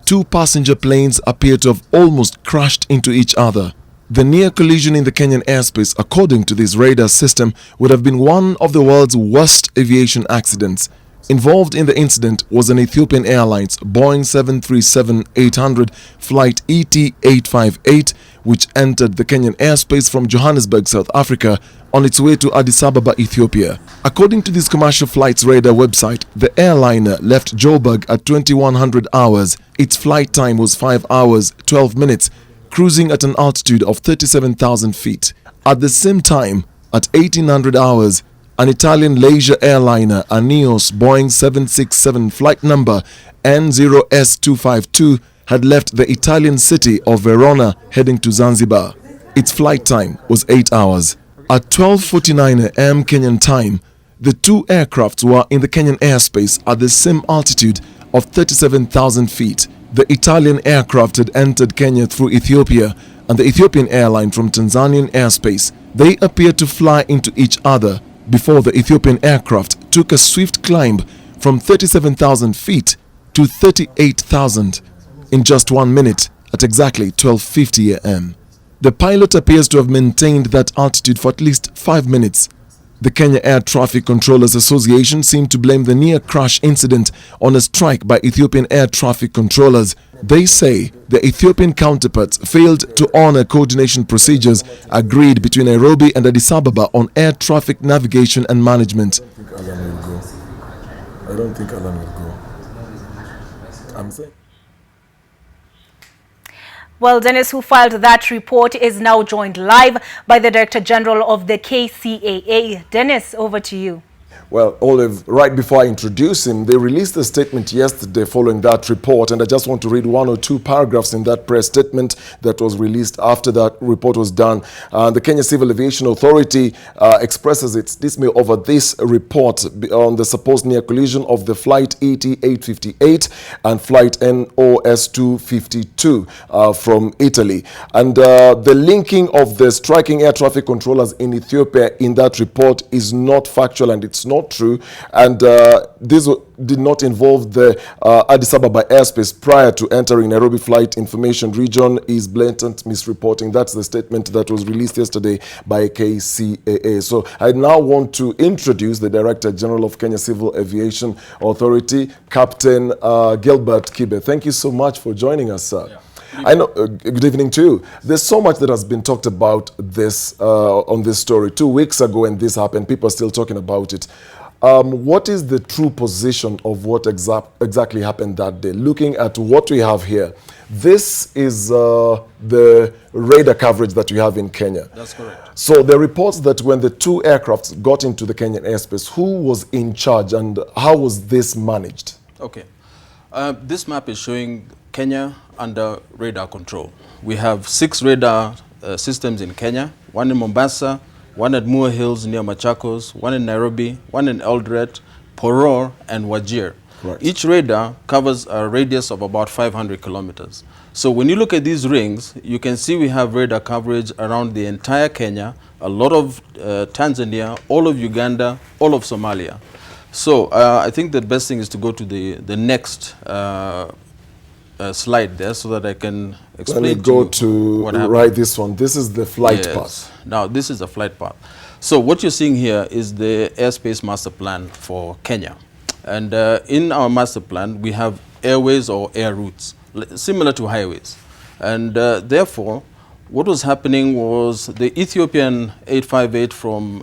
Two passenger planes appear to have almost crashed into each other. The near collision in the Kenyan airspace, according to this radar system, would have been one of the world's worst aviation accidents. Involved in the incident was an Ethiopian Airlines Boeing 737-800 flight ET-858, which entered the Kenyan airspace from Johannesburg, South Africa, on its way to Addis Ababa, Ethiopia. According to this commercial flights radar website, the airliner left Joburg at 2100 hours. Its flight time was 5 hours, 12 minutes. cruising at an altitude of 37,000 feet. At the same time, at 1800 hours, an Italian leisure airliner, Aneos Boeing 767 flight number N0S252, had left the Italian city of Verona heading to Zanzibar. Its flight time was 8 hours. At 12:49 a.m. Kenyan time, the two aircrafts were in the Kenyan airspace at the same altitude of 37,000 feet. The Italian aircraft had entered Kenya through Ethiopia and the Ethiopian airline from Tanzanian airspace. They appeared to fly into each other before the Ethiopian aircraft took a swift climb from 37,000 feet to 38,000 in just 1 minute at exactly 12:50 a.m. The pilot appears to have maintained that altitude for at least 5 minutes. The Kenya Air Traffic Controllers Association seemed to blame the near-crash incident on a strike by Ethiopian air traffic controllers. They say the Ethiopian counterparts failed to honor coordination procedures agreed between Nairobi and Addis Ababa on air traffic navigation and management. I don't think Alan will go. I'm saying. Well, Dennis, who filed that report, is now joined live by the Director General of the KCAA. Dennis, over to you. Well, Olive, right before I introduce him, they released a statement yesterday following that report, and I just want to read 1 or 2 paragraphs in that press statement that was released after that report was done. The Kenya Civil Aviation Authority expresses its dismay over this report on the supposed near collision of the flight ET-858 and flight NOS-252 from Italy. And the linking of the striking air traffic controllers in Ethiopia in that report is not factual, and it's not true, and this did not involve the Addis Ababa airspace prior to entering Nairobi Flight Information Region is blatant misreporting. That's the statement that was released yesterday by KCAA. So I now want to introduce the Director General of Kenya Civil Aviation Authority, Captain Gilbert Kibe. Thank you so much for joining us, sir. Yeah. I know. Good evening to you. There's so much that has been talked about this on this story. 2 weeks ago when this happened, people are still talking about it. What is the true position of what exactly happened that day? Looking at what we have here, this is the radar coverage that we have in Kenya. That's correct. So the reports that when the two aircrafts got into the Kenyan airspace, who was in charge and how was this managed? Okay. This map is showing Kenya under radar control. We have 6 radar systems in Kenya, 1 in Mombasa, 1 at Moore Hills near Machakos, 1 in Nairobi, 1 in Eldoret, Poror, and Wajir. Right. Each radar covers a radius of about 500 kilometers. So when you look at these rings, you can see we have radar coverage around the entire Kenya, a lot of Tanzania, all of Uganda, all of Somalia. So I think the best thing is to go to the next slide there so that I can explain to you. Let me go to right this one. This is the flight path. Now this is the flight path. So what you're seeing here is the airspace master plan for Kenya. And in our master plan, we have airways or air routes, similar to highways. And therefore, what was happening was the Ethiopian 858 from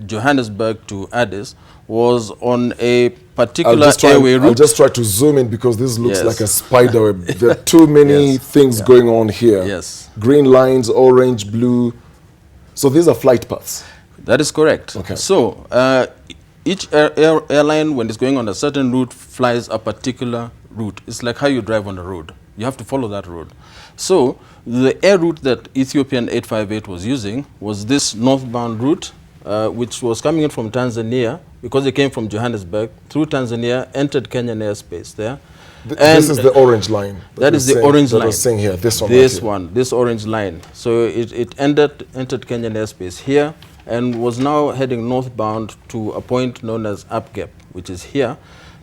Johannesburg to Addis was on a particular airway route. I'll just try to zoom in because this looks like a spider web. There are too many things going on here. Yes. Green lines, orange, blue. So these are flight paths. That is correct. Okay. So each airline, when it's going on a certain route, flies a particular route. It's like how you drive on the road. You have to follow that road. So the air route that Ethiopian 858 was using was this northbound route, which was coming in from Tanzania, because it came from Johannesburg, through Tanzania, entered Kenyan airspace there. This is the orange line. That is the orange line. I was saying here, this one. This one, this orange line. So it entered Kenyan airspace here and was now heading northbound to a point known as Upgap, which is here.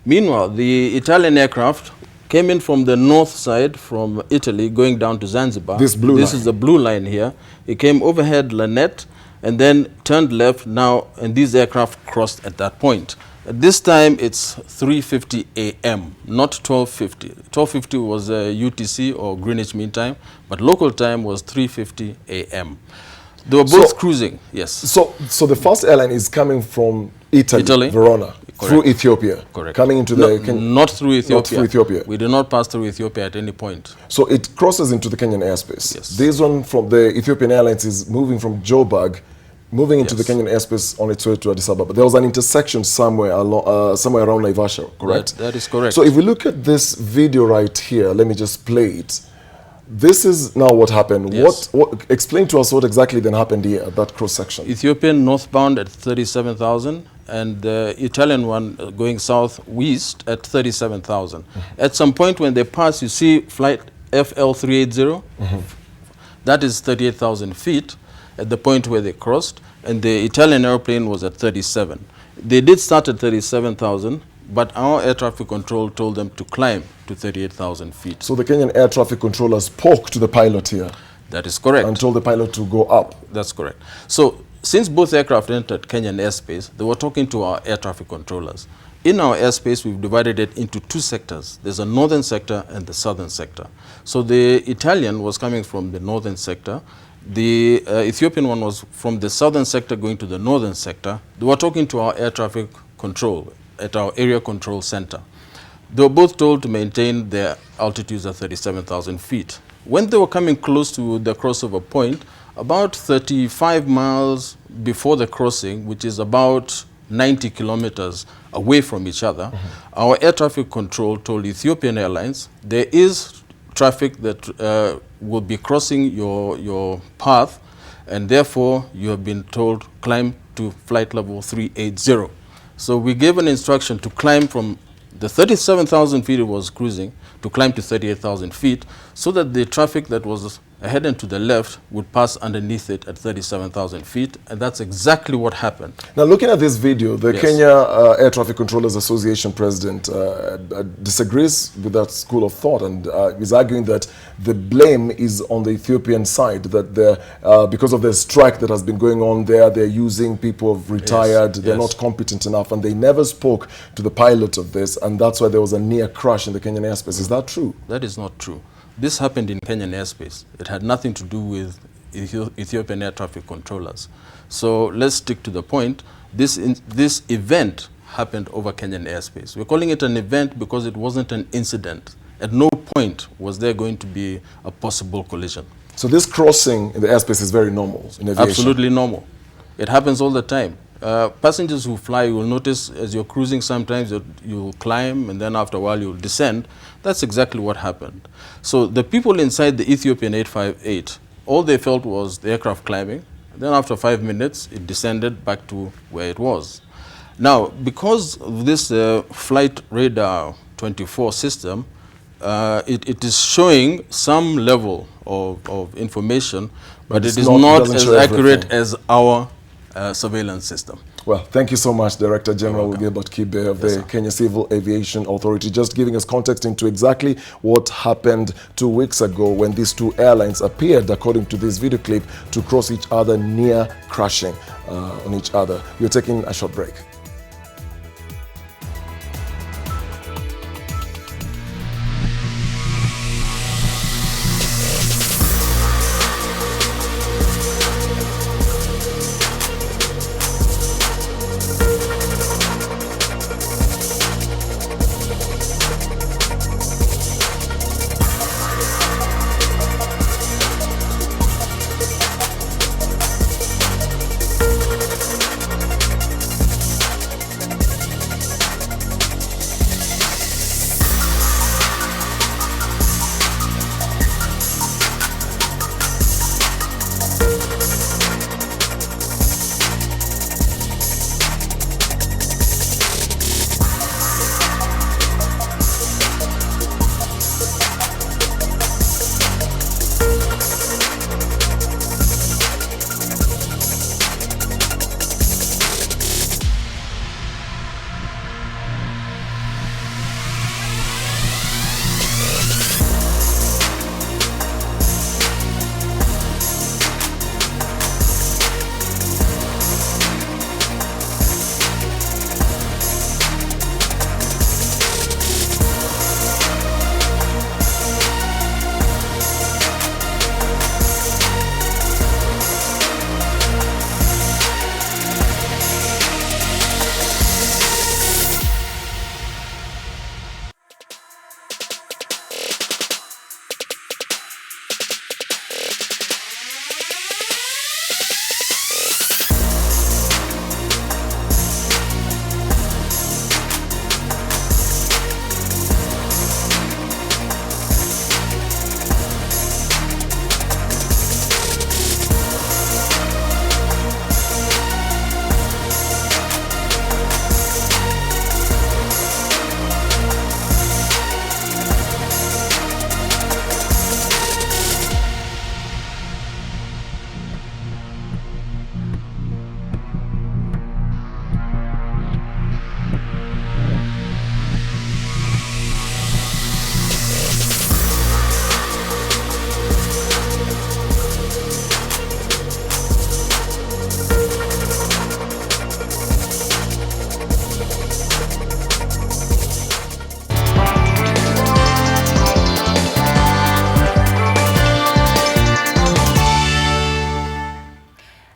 Meanwhile, the Italian aircraft came in from the north side from Italy, going down to Zanzibar. This blue This line. is the blue line here. It came overhead Lanette and then turned left now, and these aircraft crossed at that point. At this time, it's 3:50 a.m., not 12:50. 12:50 was UTC or Greenwich Mean Time, but local time was 3:50 a.m. They were both cruising, yes. So the first airline is coming from Italy. Verona, through Ethiopia. Correct. Coming into not through Ethiopia. Not through Ethiopia. We did not pass through Ethiopia at any point. So it crosses into the Kenyan airspace. Yes. This one from the Ethiopian Airlines is moving from Joburg, moving into the Kenyan airspace on its way to Addis Ababa. There was an intersection somewhere along, somewhere around Naivasha, correct? That is correct. So if we look at this video right here, let me just play it. This is now what happened. Yes. What explain to us what exactly then happened here at that cross section? Ethiopian northbound at 37,000 and the Italian one going southwest at 37,000. At some point when they pass, you see flight FL380. That is 38,000 feet at the point where they crossed, and the Italian airplane was at 37. They did start at 37,000, but our air traffic control told them to climb to 38,000 feet. So the Kenyan air traffic controller spoke to the pilot here. That is correct. And told the pilot to go up. That's correct. So since both aircraft entered Kenyan airspace, they were talking to our air traffic controllers. In our airspace, we've divided it into two sectors. There's a northern sector and the southern sector. So the Italian was coming from the northern sector. The Ethiopian one was from the southern sector going to the northern sector. They were talking to our air traffic control at our area control center. They were both told to maintain their altitudes at 37,000 feet. When they were coming close to the crossover point, about 35 miles before the crossing, which is about 90 kilometers away from each other, our air traffic control told Ethiopian Airlines there is traffic that will be crossing your path, and therefore you have been told climb to flight level 380. So we gave an instruction to climb from the 37,000 feet it was cruising to climb to 38,000 feet so that the traffic that was ahead and to the left would pass underneath it at 37,000 feet, and that's exactly what happened. Now, looking at this video, the Yes. Kenya Air Traffic Controllers Association president disagrees with that school of thought and is arguing that the blame is on the Ethiopian side, that because of the strike that has been going on there, they're using people who've retired, they're not competent enough, and they never spoke to the pilot of this, and that's why there was a near crash in the Kenyan airspace. Is that true? That is not true. This happened in Kenyan airspace. It had nothing to do with Ethiopian air traffic controllers. So let's stick to the point. This event happened over Kenyan airspace. We're calling it an event because it wasn't an incident. At no point was there going to be a possible collision. So this crossing in the airspace is very normal in aviation? Absolutely normal. It happens all the time. Passengers who fly, you will notice as you're cruising sometimes you'll climb and then after a while you'll descend. That's exactly what happened. So the people inside the Ethiopian 858, all they felt was the aircraft climbing. Then after 5 minutes, it descended back to where it was. Now, because of this Flight Radar 24 system, it is showing some level of information, but it is not as accurate as our surveillance system. Well, thank you so much, Director General Gilbert Kibe of the Kenya Civil Aviation Authority, just giving us context into exactly what happened 2 weeks ago when these two airlines appeared, according to this video clip, to cross each other near crashing on each other. We're taking a short break.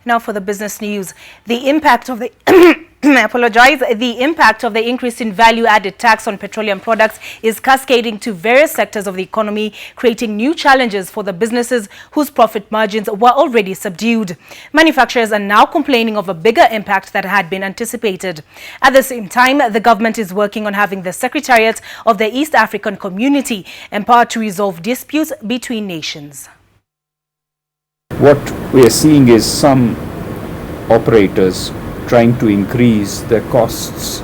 Now for the business news, the impact of the the impact of the increase in value-added tax on petroleum products is cascading to various sectors of the economy, creating new challenges for the businesses whose profit margins were already subdued. Manufacturers are now complaining of a bigger impact that had been anticipated. At the same time, the government is working on having the Secretariat of the East African Community empowered to resolve disputes between nations. What we are seeing is some operators trying to increase their costs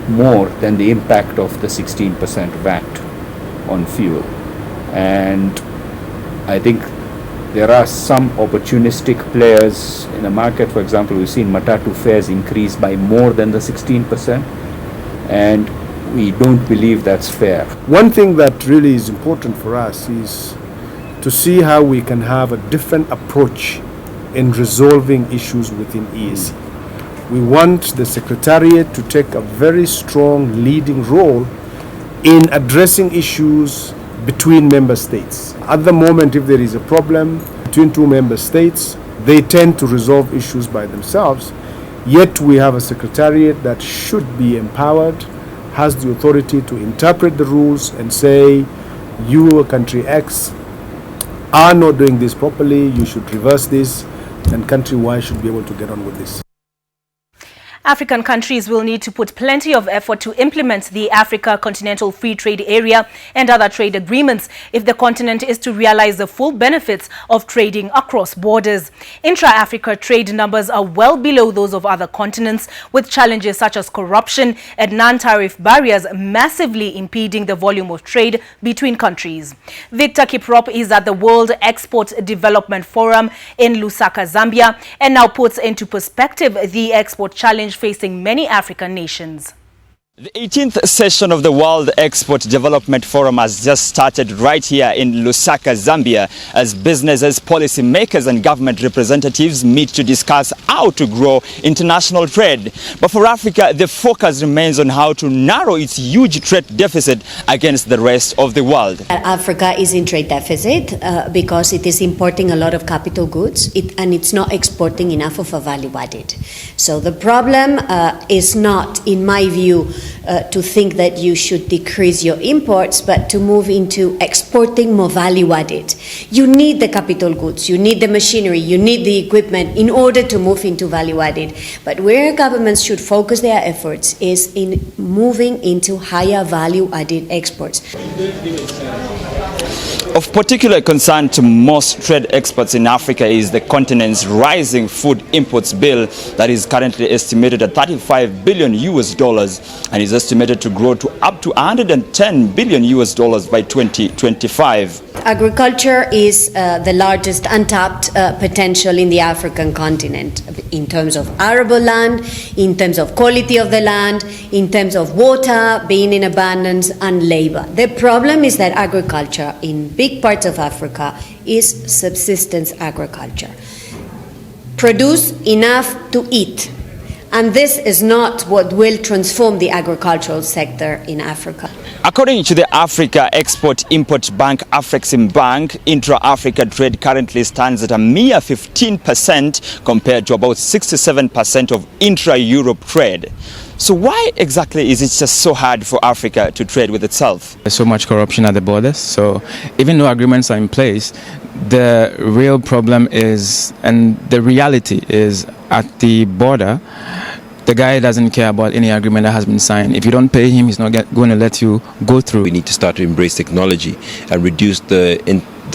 more than the impact of the 16% VAT on fuel. And I think there are some opportunistic players in the market. For example, we've seen Matatu fares increase by more than the 16%, and we don't believe that's fair. One thing that really is important for us is to see how we can have a different approach in resolving issues within EAC. We want the Secretariat to take a very strong leading role in addressing issues between member states. At the moment, if there is a problem between two member states, they tend to resolve issues by themselves. Yet we have a Secretariat that should be empowered, has the authority to interpret the rules and say, you, country X, are not doing this properly, you should reverse this, and country Y should be able to get on with this. African countries will need to put plenty of effort to implement the Africa Continental Free Trade Area and other trade agreements if the continent is to realize the full benefits of trading across borders. Intra-Africa trade numbers are well below those of other continents, with challenges such as corruption and non-tariff barriers massively impeding the volume of trade between countries. Victor Kiprop is at the World Export Development Forum in Lusaka, Zambia, and now puts into perspective the export challenge facing many African nations. The 18th session of the World Export Development Forum has just started right here in Lusaka, Zambia, as businesses, policymakers and government representatives meet to discuss how to grow international trade. But for Africa, the focus remains on how to narrow its huge trade deficit against the rest of the world. Africa is in trade deficit because it is importing a lot of capital goods and it's not exporting enough of a value added. So the problem is not, in my view, to think that you should decrease your imports, but to move into exporting more value added. You need the capital goods, you need the machinery, you need the equipment in order to move into value added. But where governments should focus their efforts is in moving into higher value added exports. Of particular concern to most trade experts in Africa is the continent's rising food imports bill that is currently estimated at $35 billion and is estimated to grow to up to $110 billion by 2025. Agriculture is the largest untapped potential in the African continent in terms of arable land, in terms of quality of the land, in terms of water being in abundance and labor. The problem is that agriculture in big parts of Africa is subsistence agriculture. Produce enough to eat. And this is not what will transform the agricultural sector in Africa. According to the Africa Export-Import Bank, Afreximbank, intra-Africa trade currently stands at a mere 15% compared to about 67% of intra-Europe trade. So why exactly is it just so hard for Africa to trade with itself? There's so much corruption at the borders, so even though agreements are in place, the real problem is, and the reality is, at the border, the guy doesn't care about any agreement that has been signed. If you don't pay him, he's not going to let you go through. We need to start to embrace technology and reduce the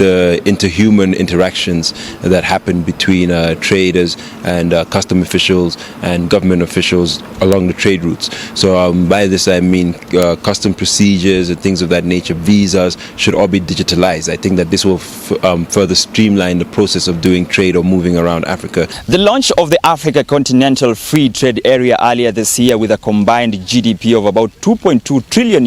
interhuman interactions that happen between traders and custom officials and government officials along the trade routes. So by this I mean custom procedures and things of that nature, visas should all be digitalized. I think that this will further streamline the process of doing trade or moving around Africa. The launch of the Africa Continental Free Trade Area earlier this year with a combined GDP of about $2.2 trillion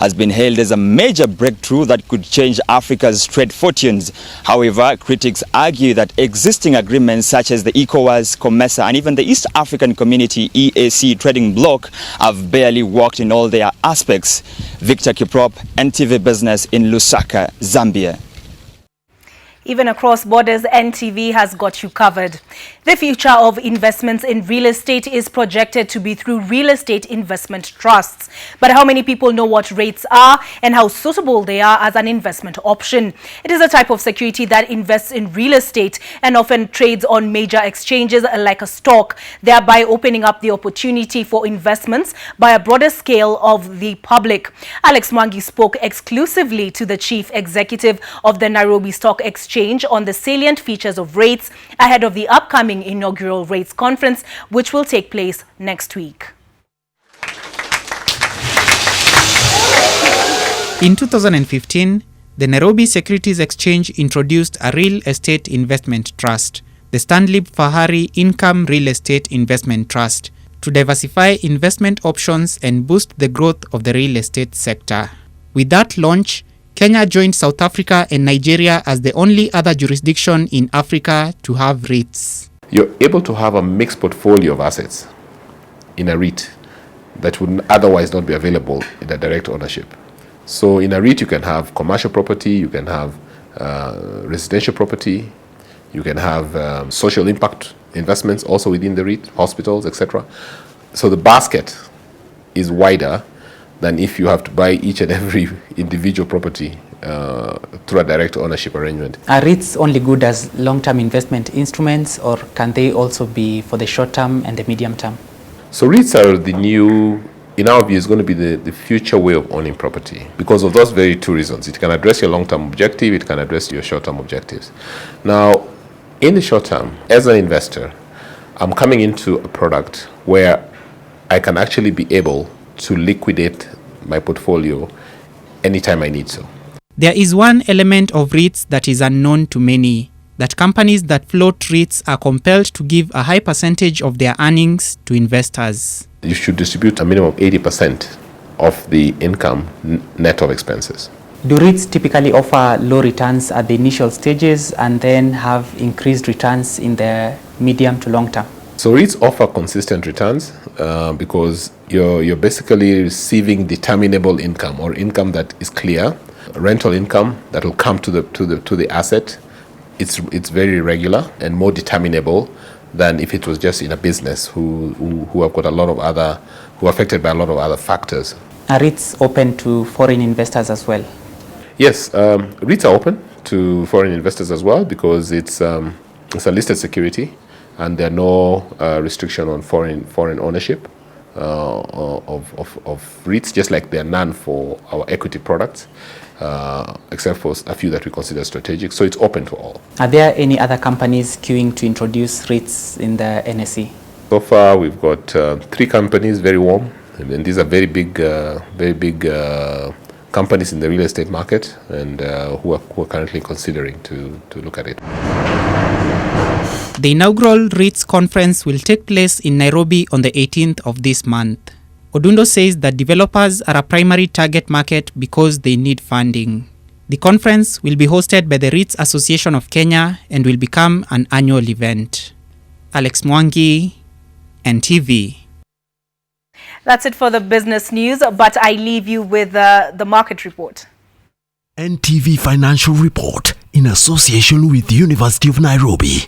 has been hailed as a major breakthrough that could change Africa's trade fortunes. However, critics argue that existing agreements such as the ECOWAS, COMESA and even the East African Community EAC trading bloc have barely worked in all their aspects. Victor Kiprop, NTV Business in Lusaka, Zambia. Even across borders, NTV has got you covered. The future of investments in real estate is projected to be through real estate investment trusts. But how many people know what REITs are and how suitable they are as an investment option? It is a type of security that invests in real estate and often trades on major exchanges like a stock, thereby opening up the opportunity for investments by a broader scale of the public. Alex Mwangi spoke exclusively to the chief executive of the Nairobi Stock Exchange on the salient features of REITs ahead of the upcoming inaugural REITs conference, which will take place next week. In 2015, the Nairobi Securities Exchange introduced a real estate investment trust, the Stanley Fahari Income Real Estate Investment Trust, to diversify investment options and boost the growth of the real estate sector. With that launch, Kenya joined South Africa and Nigeria as the only other jurisdiction in Africa to have REITs. You're able to have a mixed portfolio of assets in a REIT that would otherwise not be available in a direct ownership. So in a REIT, you can have commercial property, you can have residential property, you can have social impact investments also within the REIT, hospitals, etc. So the basket is wider than if you have to buy each and every individual property through a direct ownership arrangement. Are REITs only good as long-term investment instruments, or can they also be for the short-term and the medium-term? So REITs are the new, in our view, is going to be the future way of owning property because of those very two reasons. It can address your long-term objective, it can address your short-term objectives. Now, in the short term, as an investor, I'm coming into a product where I can actually be able to liquidate my portfolio anytime I need so. There is one element of REITs that is unknown to many, that companies that float REITs are compelled to give a high percentage of their earnings to investors. You should distribute a minimum of 80% of the income net of expenses. Do REITs typically offer low returns at the initial stages and then have increased returns in the medium to long term? So REITs offer consistent returns because you're basically receiving determinable income or income that is clear, rental income that will come to the asset. It's very regular and more determinable than if it was just in a business who have got a lot of other, who are affected by a lot of other factors. Are REITs open to foreign investors as well? Yes, REITs are open to foreign investors as well because it's a listed security and there are no restriction on foreign ownership of REITs, just like there are none for our equity products, except for a few that we consider strategic. So it's open to all. Are there any other companies queuing to introduce REITs in the NSE? So far, we've got 3 companies, very warm, and these are very big companies in the real estate market, and who are currently considering to look at it. The inaugural REITs conference will take place in Nairobi on the 18th of this month. Odundo says that developers are a primary target market because they need funding. The conference will be hosted by the REITs Association of Kenya and will become an annual event. Alex Mwangi, NTV. That's it for the business news, but I leave you with the market report. NTV Financial Report in association with the University of Nairobi.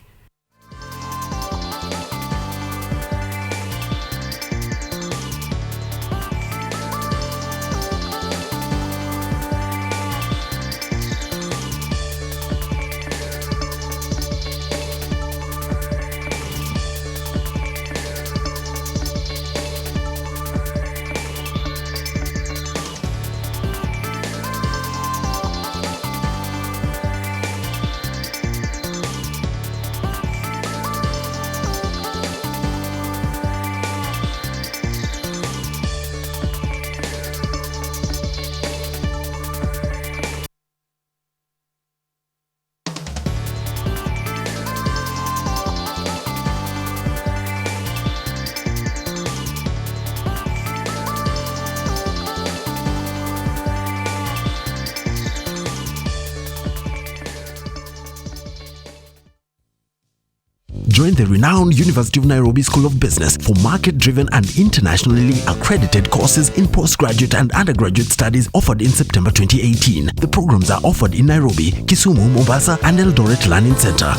join the renowned University of Nairobi School of Business for market-driven and internationally accredited courses in postgraduate and undergraduate studies offered in September 2018. The programs are offered in Nairobi, Kisumu, Mombasa, and Eldoret Learning Center.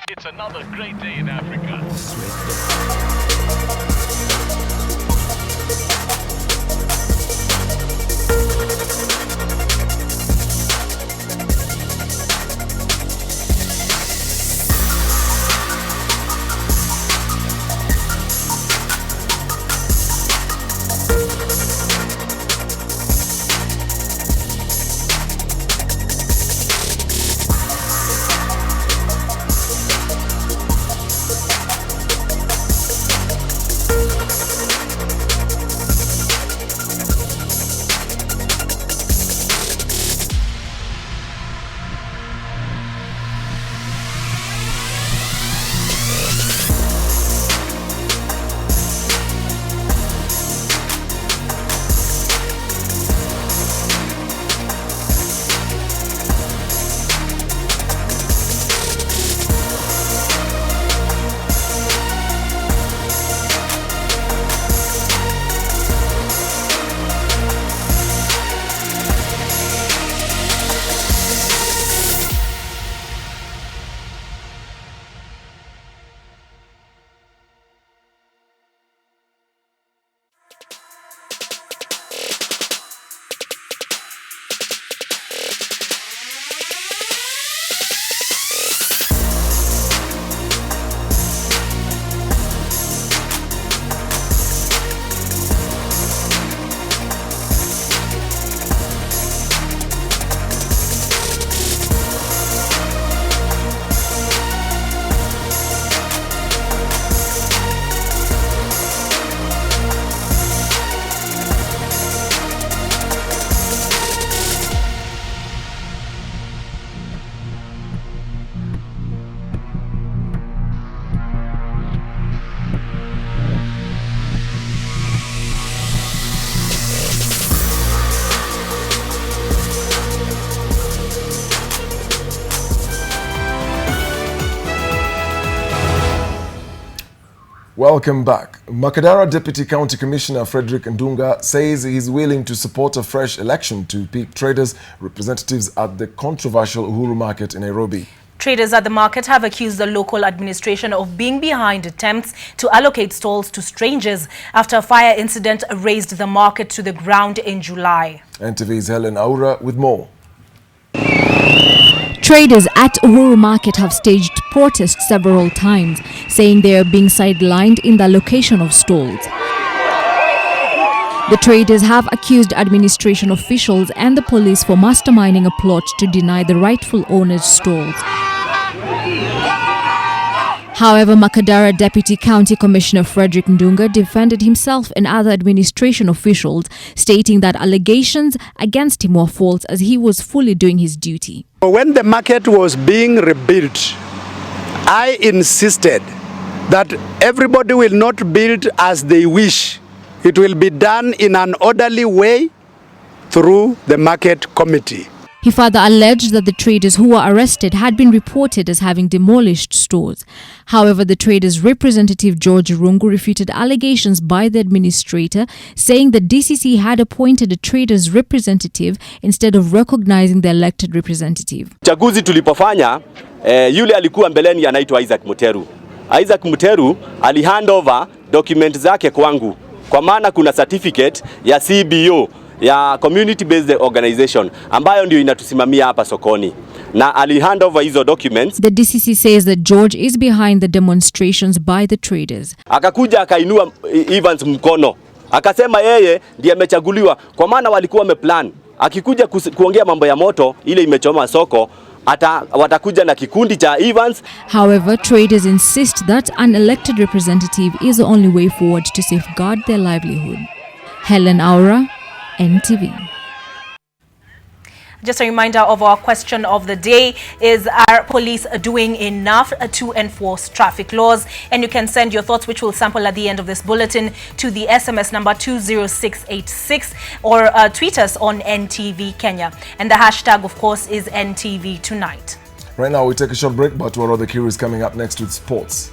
It's another great day in Africa. Welcome back. Makadara Deputy County Commissioner Frederick Ndunga says he is willing to support a fresh election to pick traders' representatives at the controversial Ururu market in Nairobi. Traders at the market have accused the local administration of being behind attempts to allocate stalls to strangers after a fire incident razed the market to the ground in July. NTV's Helen Aura with more. Traders at Ururu Market have staged protests several times, saying they are being sidelined in the allocation of stalls. The traders have accused administration officials and the police for masterminding a plot to deny the rightful owners stalls. However, Makadara Deputy County Commissioner Frederick Ndunga defended himself and other administration officials, stating that allegations against him were false as he was fully doing his duty. When the market was being rebuilt, I insisted that everybody will not build as they wish. It will be done in an orderly way through the market committee. He further alleged that the traders who were arrested had been reported as having demolished stores. However, the traders' representative George Rungu refuted allegations by the administrator, saying the DCC had appointed a traders' representative instead of recognizing the elected representative. Chaguzi tulipofanya, yule alikuwa mbeleni anaitwa Isaac Muteru. Isaac Muteru alihand over document zake kwangu, kwa maana kuna certificate ya CBO ya community based organization ambayo ndio inatusimamia hapa sokoni, na alihand over hizo documents. The DCC says that George is behind the demonstrations by the traders. Akakuja akainua Evans mkono, akasema yeye ndiye amechaguliwa, kwa maana walikuwa wameplan akikuja kuongea mambo ya moto ile imechoma soko watakuja na kikundi cha Evans. However, traders insist that an elected representative is the only way forward to safeguard their livelihood. Helen Aura, NTV. Just a reminder of our question of the day is, are police doing enough to enforce traffic laws? And you can send your thoughts, which we'll sample at the end of this bulletin, to the SMS number 20686 or tweet us on NTV Kenya. And the hashtag, of course, is NTV Tonight. Right now, we take a short break, but what other Kiri is coming up next with sports.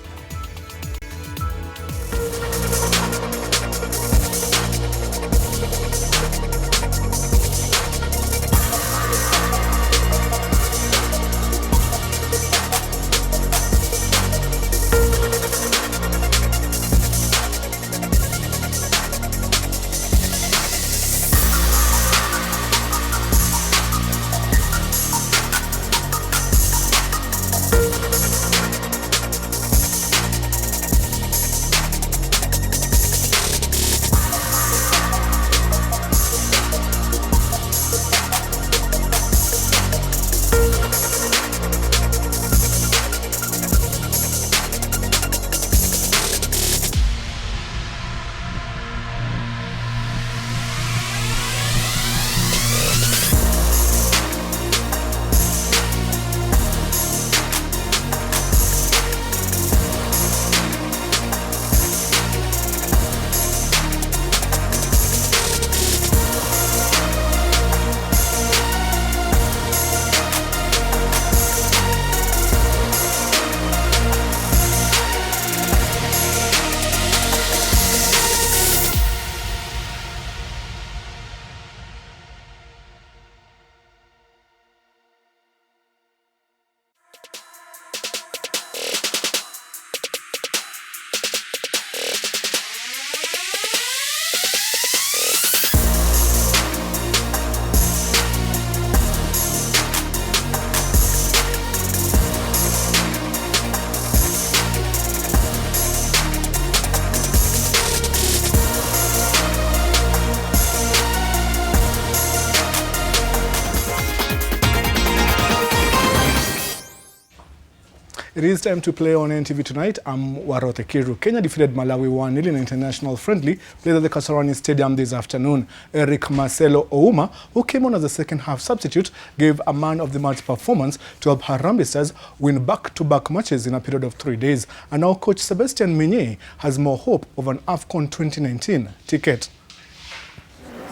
It is time to play on NTV Tonight. I'm Warote Kiru. Kenya defeated Malawi 1-0 in an international friendly played at the Kasarani Stadium this afternoon. Eric Marcelo Ouma, who came on as a second-half substitute, gave a man-of-the-match performance to help Harambee Stars win back-to-back matches in a period of 3 days. And now coach Sebastian Minye has more hope of an AFCON 2019 ticket.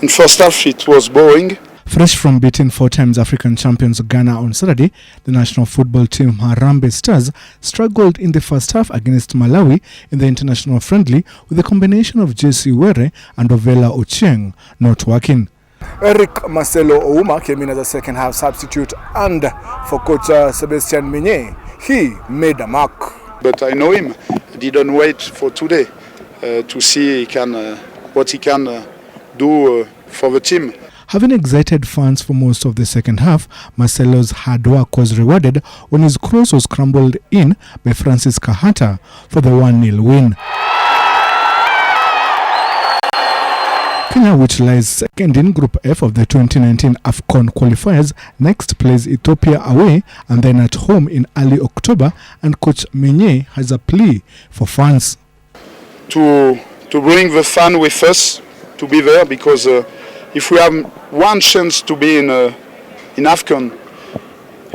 In first half, it was boring. Fresh from beating 4 times African champions Ghana on Saturday, the national football team Harambee Stars struggled in the first half against Malawi in the international friendly, with a combination of JC Were and Ovela Ochieng not working. Eric Marcelo Ouma came in as a second-half substitute, and for coach Sebastian Minye, he made a mark. But I know him. I didn't wait for today to see what he can do for the team. Having excited fans for most of the second half, Marcelo's hard work was rewarded when his cross was scrambled in by Francis Kahata for the 1-0 win. Kenya, which lies second in Group F of the 2019 AFCON qualifiers, next plays Ethiopia away and then at home in early October, and coach Minye has a plea for fans. To bring the fan with us, to be there, because if we have one chance to be in AFCON,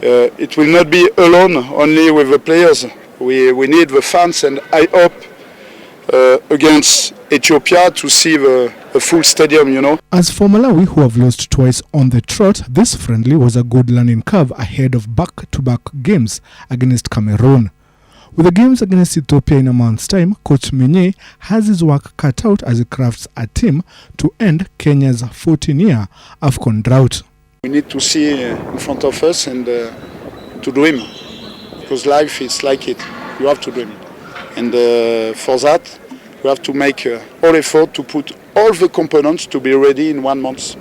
it will not be alone, only with the players. We need the fans, and I hope against Ethiopia to see the full stadium, you know. As for Malawi, who have lost twice on the trot, this friendly was a good learning curve ahead of back-to-back games against Cameroon. With the games against Ethiopia in a month's time, coach Minye has his work cut out as he crafts a team to end Kenya's 14-year AFCON drought. We need to see in front of us and to dream, because life is like it. You have to dream. And for that, we have to make all effort to put all the components to be ready in 1 month.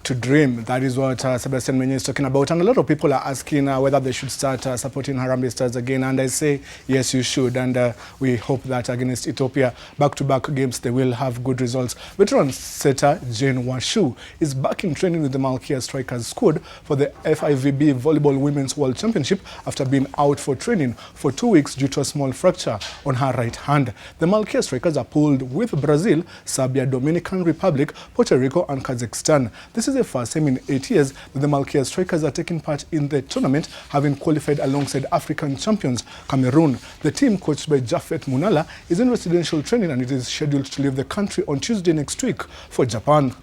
To dream, that is what Sebastian Minye is talking about. And a lot of people are asking whether they should start supporting Harambee Stars again. And I say, yes, you should. And we hope that against Ethiopia, back-to-back games, they will have good results. Veteran setter Jane Washu is back in training with the Malkia Strikers squad for the FIVB Volleyball Women's World Championship after being out for training for 2 weeks due to a small fracture on her right hand. The Malkia Strikers are pooled with Brazil, Serbia, Dominican Republic, Puerto Rico, and Kazakhstan. This is the first time in 8 years that the Malkia Strikers are taking part in the tournament, having qualified alongside African champions Cameroon. The team, coached by Jafet Munala, is in residential training and it is scheduled to leave the country on Tuesday next week for Japan.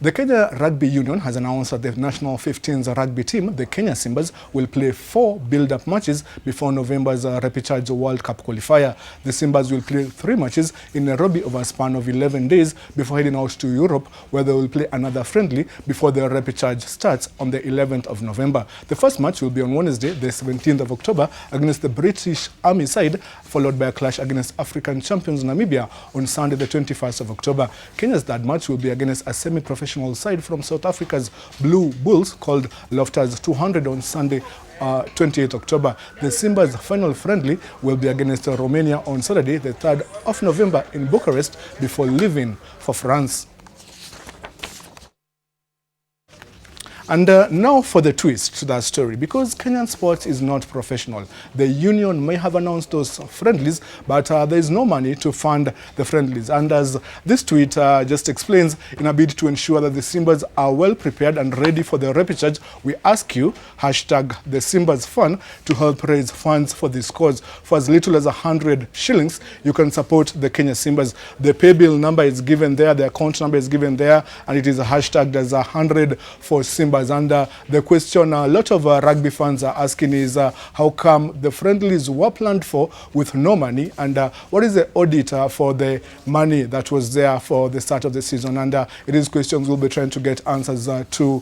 The Kenya Rugby Union has announced that the national 15s rugby team, the Kenya Simbas, will play 4 build-up matches before November's Repechage World Cup qualifier. The Simbas will play 3 matches in Nairobi over a span of 11 days before heading out to Europe, where they will play another friendly before the Repechage starts on the 11th of November. The first match will be on Wednesday, the 17th of October, against the British Army side, followed by a clash against African champions Namibia on Sunday, the 21st of October. Kenya's third match will be against a semi-professional side from South Africa's Blue Bulls called Lofters 200 on Sunday, 28th October. The Simbas' final friendly will be against Romania on Saturday, the 3rd of November in Bucharest before leaving for France. And now for the twist to that story, because Kenyan sports is not professional. The union may have announced those friendlies, but there is no money to fund the friendlies. And as this tweet just explains, in a bid to ensure that the Simbas are well prepared and ready for the repechage, we ask you, hashtag the Simbas Fund, to help raise funds for this cause. For as little as 100 shillings, you can support the Kenya Simbas. The pay bill number is given there, the account number is given there, and it is hashtagged as 100 for Simbas. And the question a lot of rugby fans are asking is how come the friendlies were planned for with no money, and what is the audit for the money that was there for the start of the season? And it is questions we'll be trying to get answers to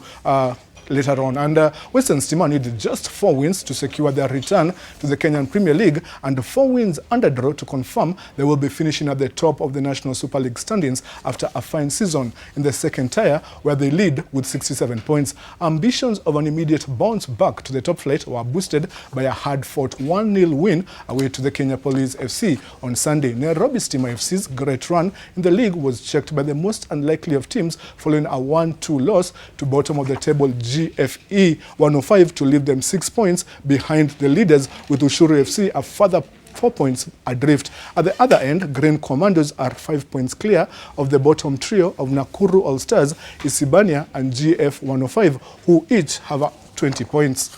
later on. And Western Stima needed just 4 wins to secure their return to the Kenyan Premier League, and 4 wins under draw to confirm they will be finishing at the top of the National Super League standings after a fine season in the second tier, where they lead with 67 points. Ambitions of an immediate bounce back to the top flight were boosted by a hard-fought 1-0 win away to the Kenya Police FC on Sunday. Nairobi Stima FC's great run in the league was checked by the most unlikely of teams following a 1-2 loss to bottom of the table GFE 105 to leave them 6 points behind the leaders, with Ururu FC a further 4 points adrift. At the other end, Green Commandos are 5 points clear of the bottom trio of Nakuru All Stars, Isibania and GF 105, who each have 20 points.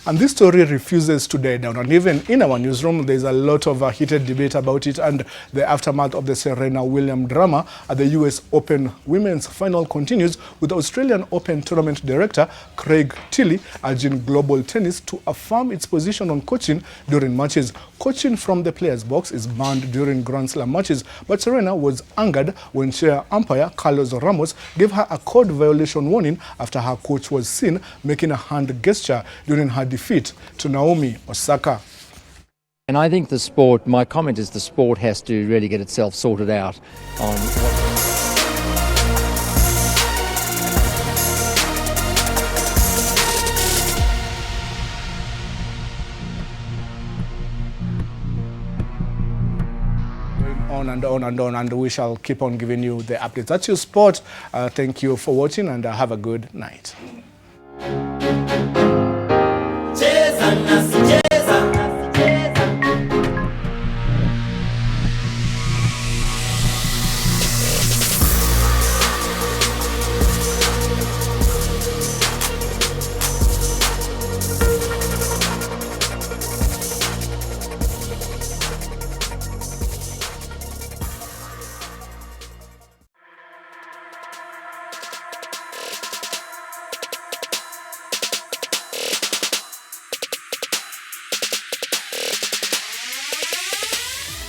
And this story refuses to die down. And even in our newsroom, there's a lot of heated debate about it, and the aftermath of the Serena Williams drama at the US Open Women's Final continues, with Australian Open Tournament Director Craig Tilley urging global tennis to affirm its position on coaching during matches. Coaching from the players' box is banned during Grand Slam matches, but Serena was angered when chair umpire Carlos Ramos gave her a code violation warning after her coach was seen making a hand gesture during her defeat to Naomi Osaka. And I think the sport, my comment is the sport has to really get itself sorted out on and we shall keep on giving you the updates. That's your sport. Thank you for watching, and have a good night.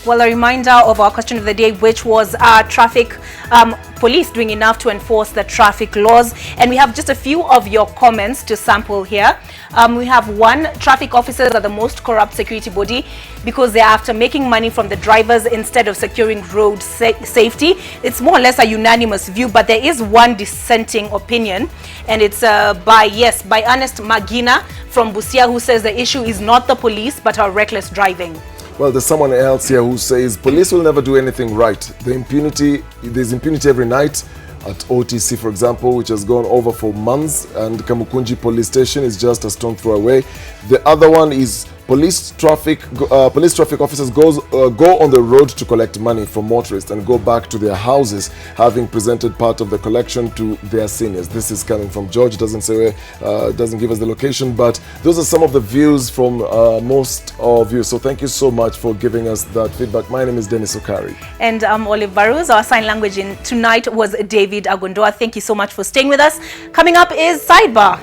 Well, a reminder of our question of the day, which was traffic police doing enough to enforce the traffic laws? And we have just a few of your comments to sample here. We have one: traffic officers are the most corrupt security body because they're after making money from the drivers instead of securing road safety. It's more or less a unanimous view, but there is one dissenting opinion, and it's by Ernest Magina from Busia, who says the issue is not the police but our reckless driving. Well, there's someone else here who says police will never do anything right. There's impunity every night. at OTC, for example, which has gone over for months, and Kamukunji police station is just a stone throw away. The other one is police traffic officers go on the road to collect money from motorists and go back to their houses, having presented part of the collection to their seniors. This is coming from George. Doesn't say where, doesn't give us the location, but those are some of the views from most of you. So thank you so much for giving us that feedback. My name is Dennis Okari, and I'm Olive Burrows. Our sign language in tonight was David Agondoa. Thank you so much for staying with us. Coming up is Sidebar.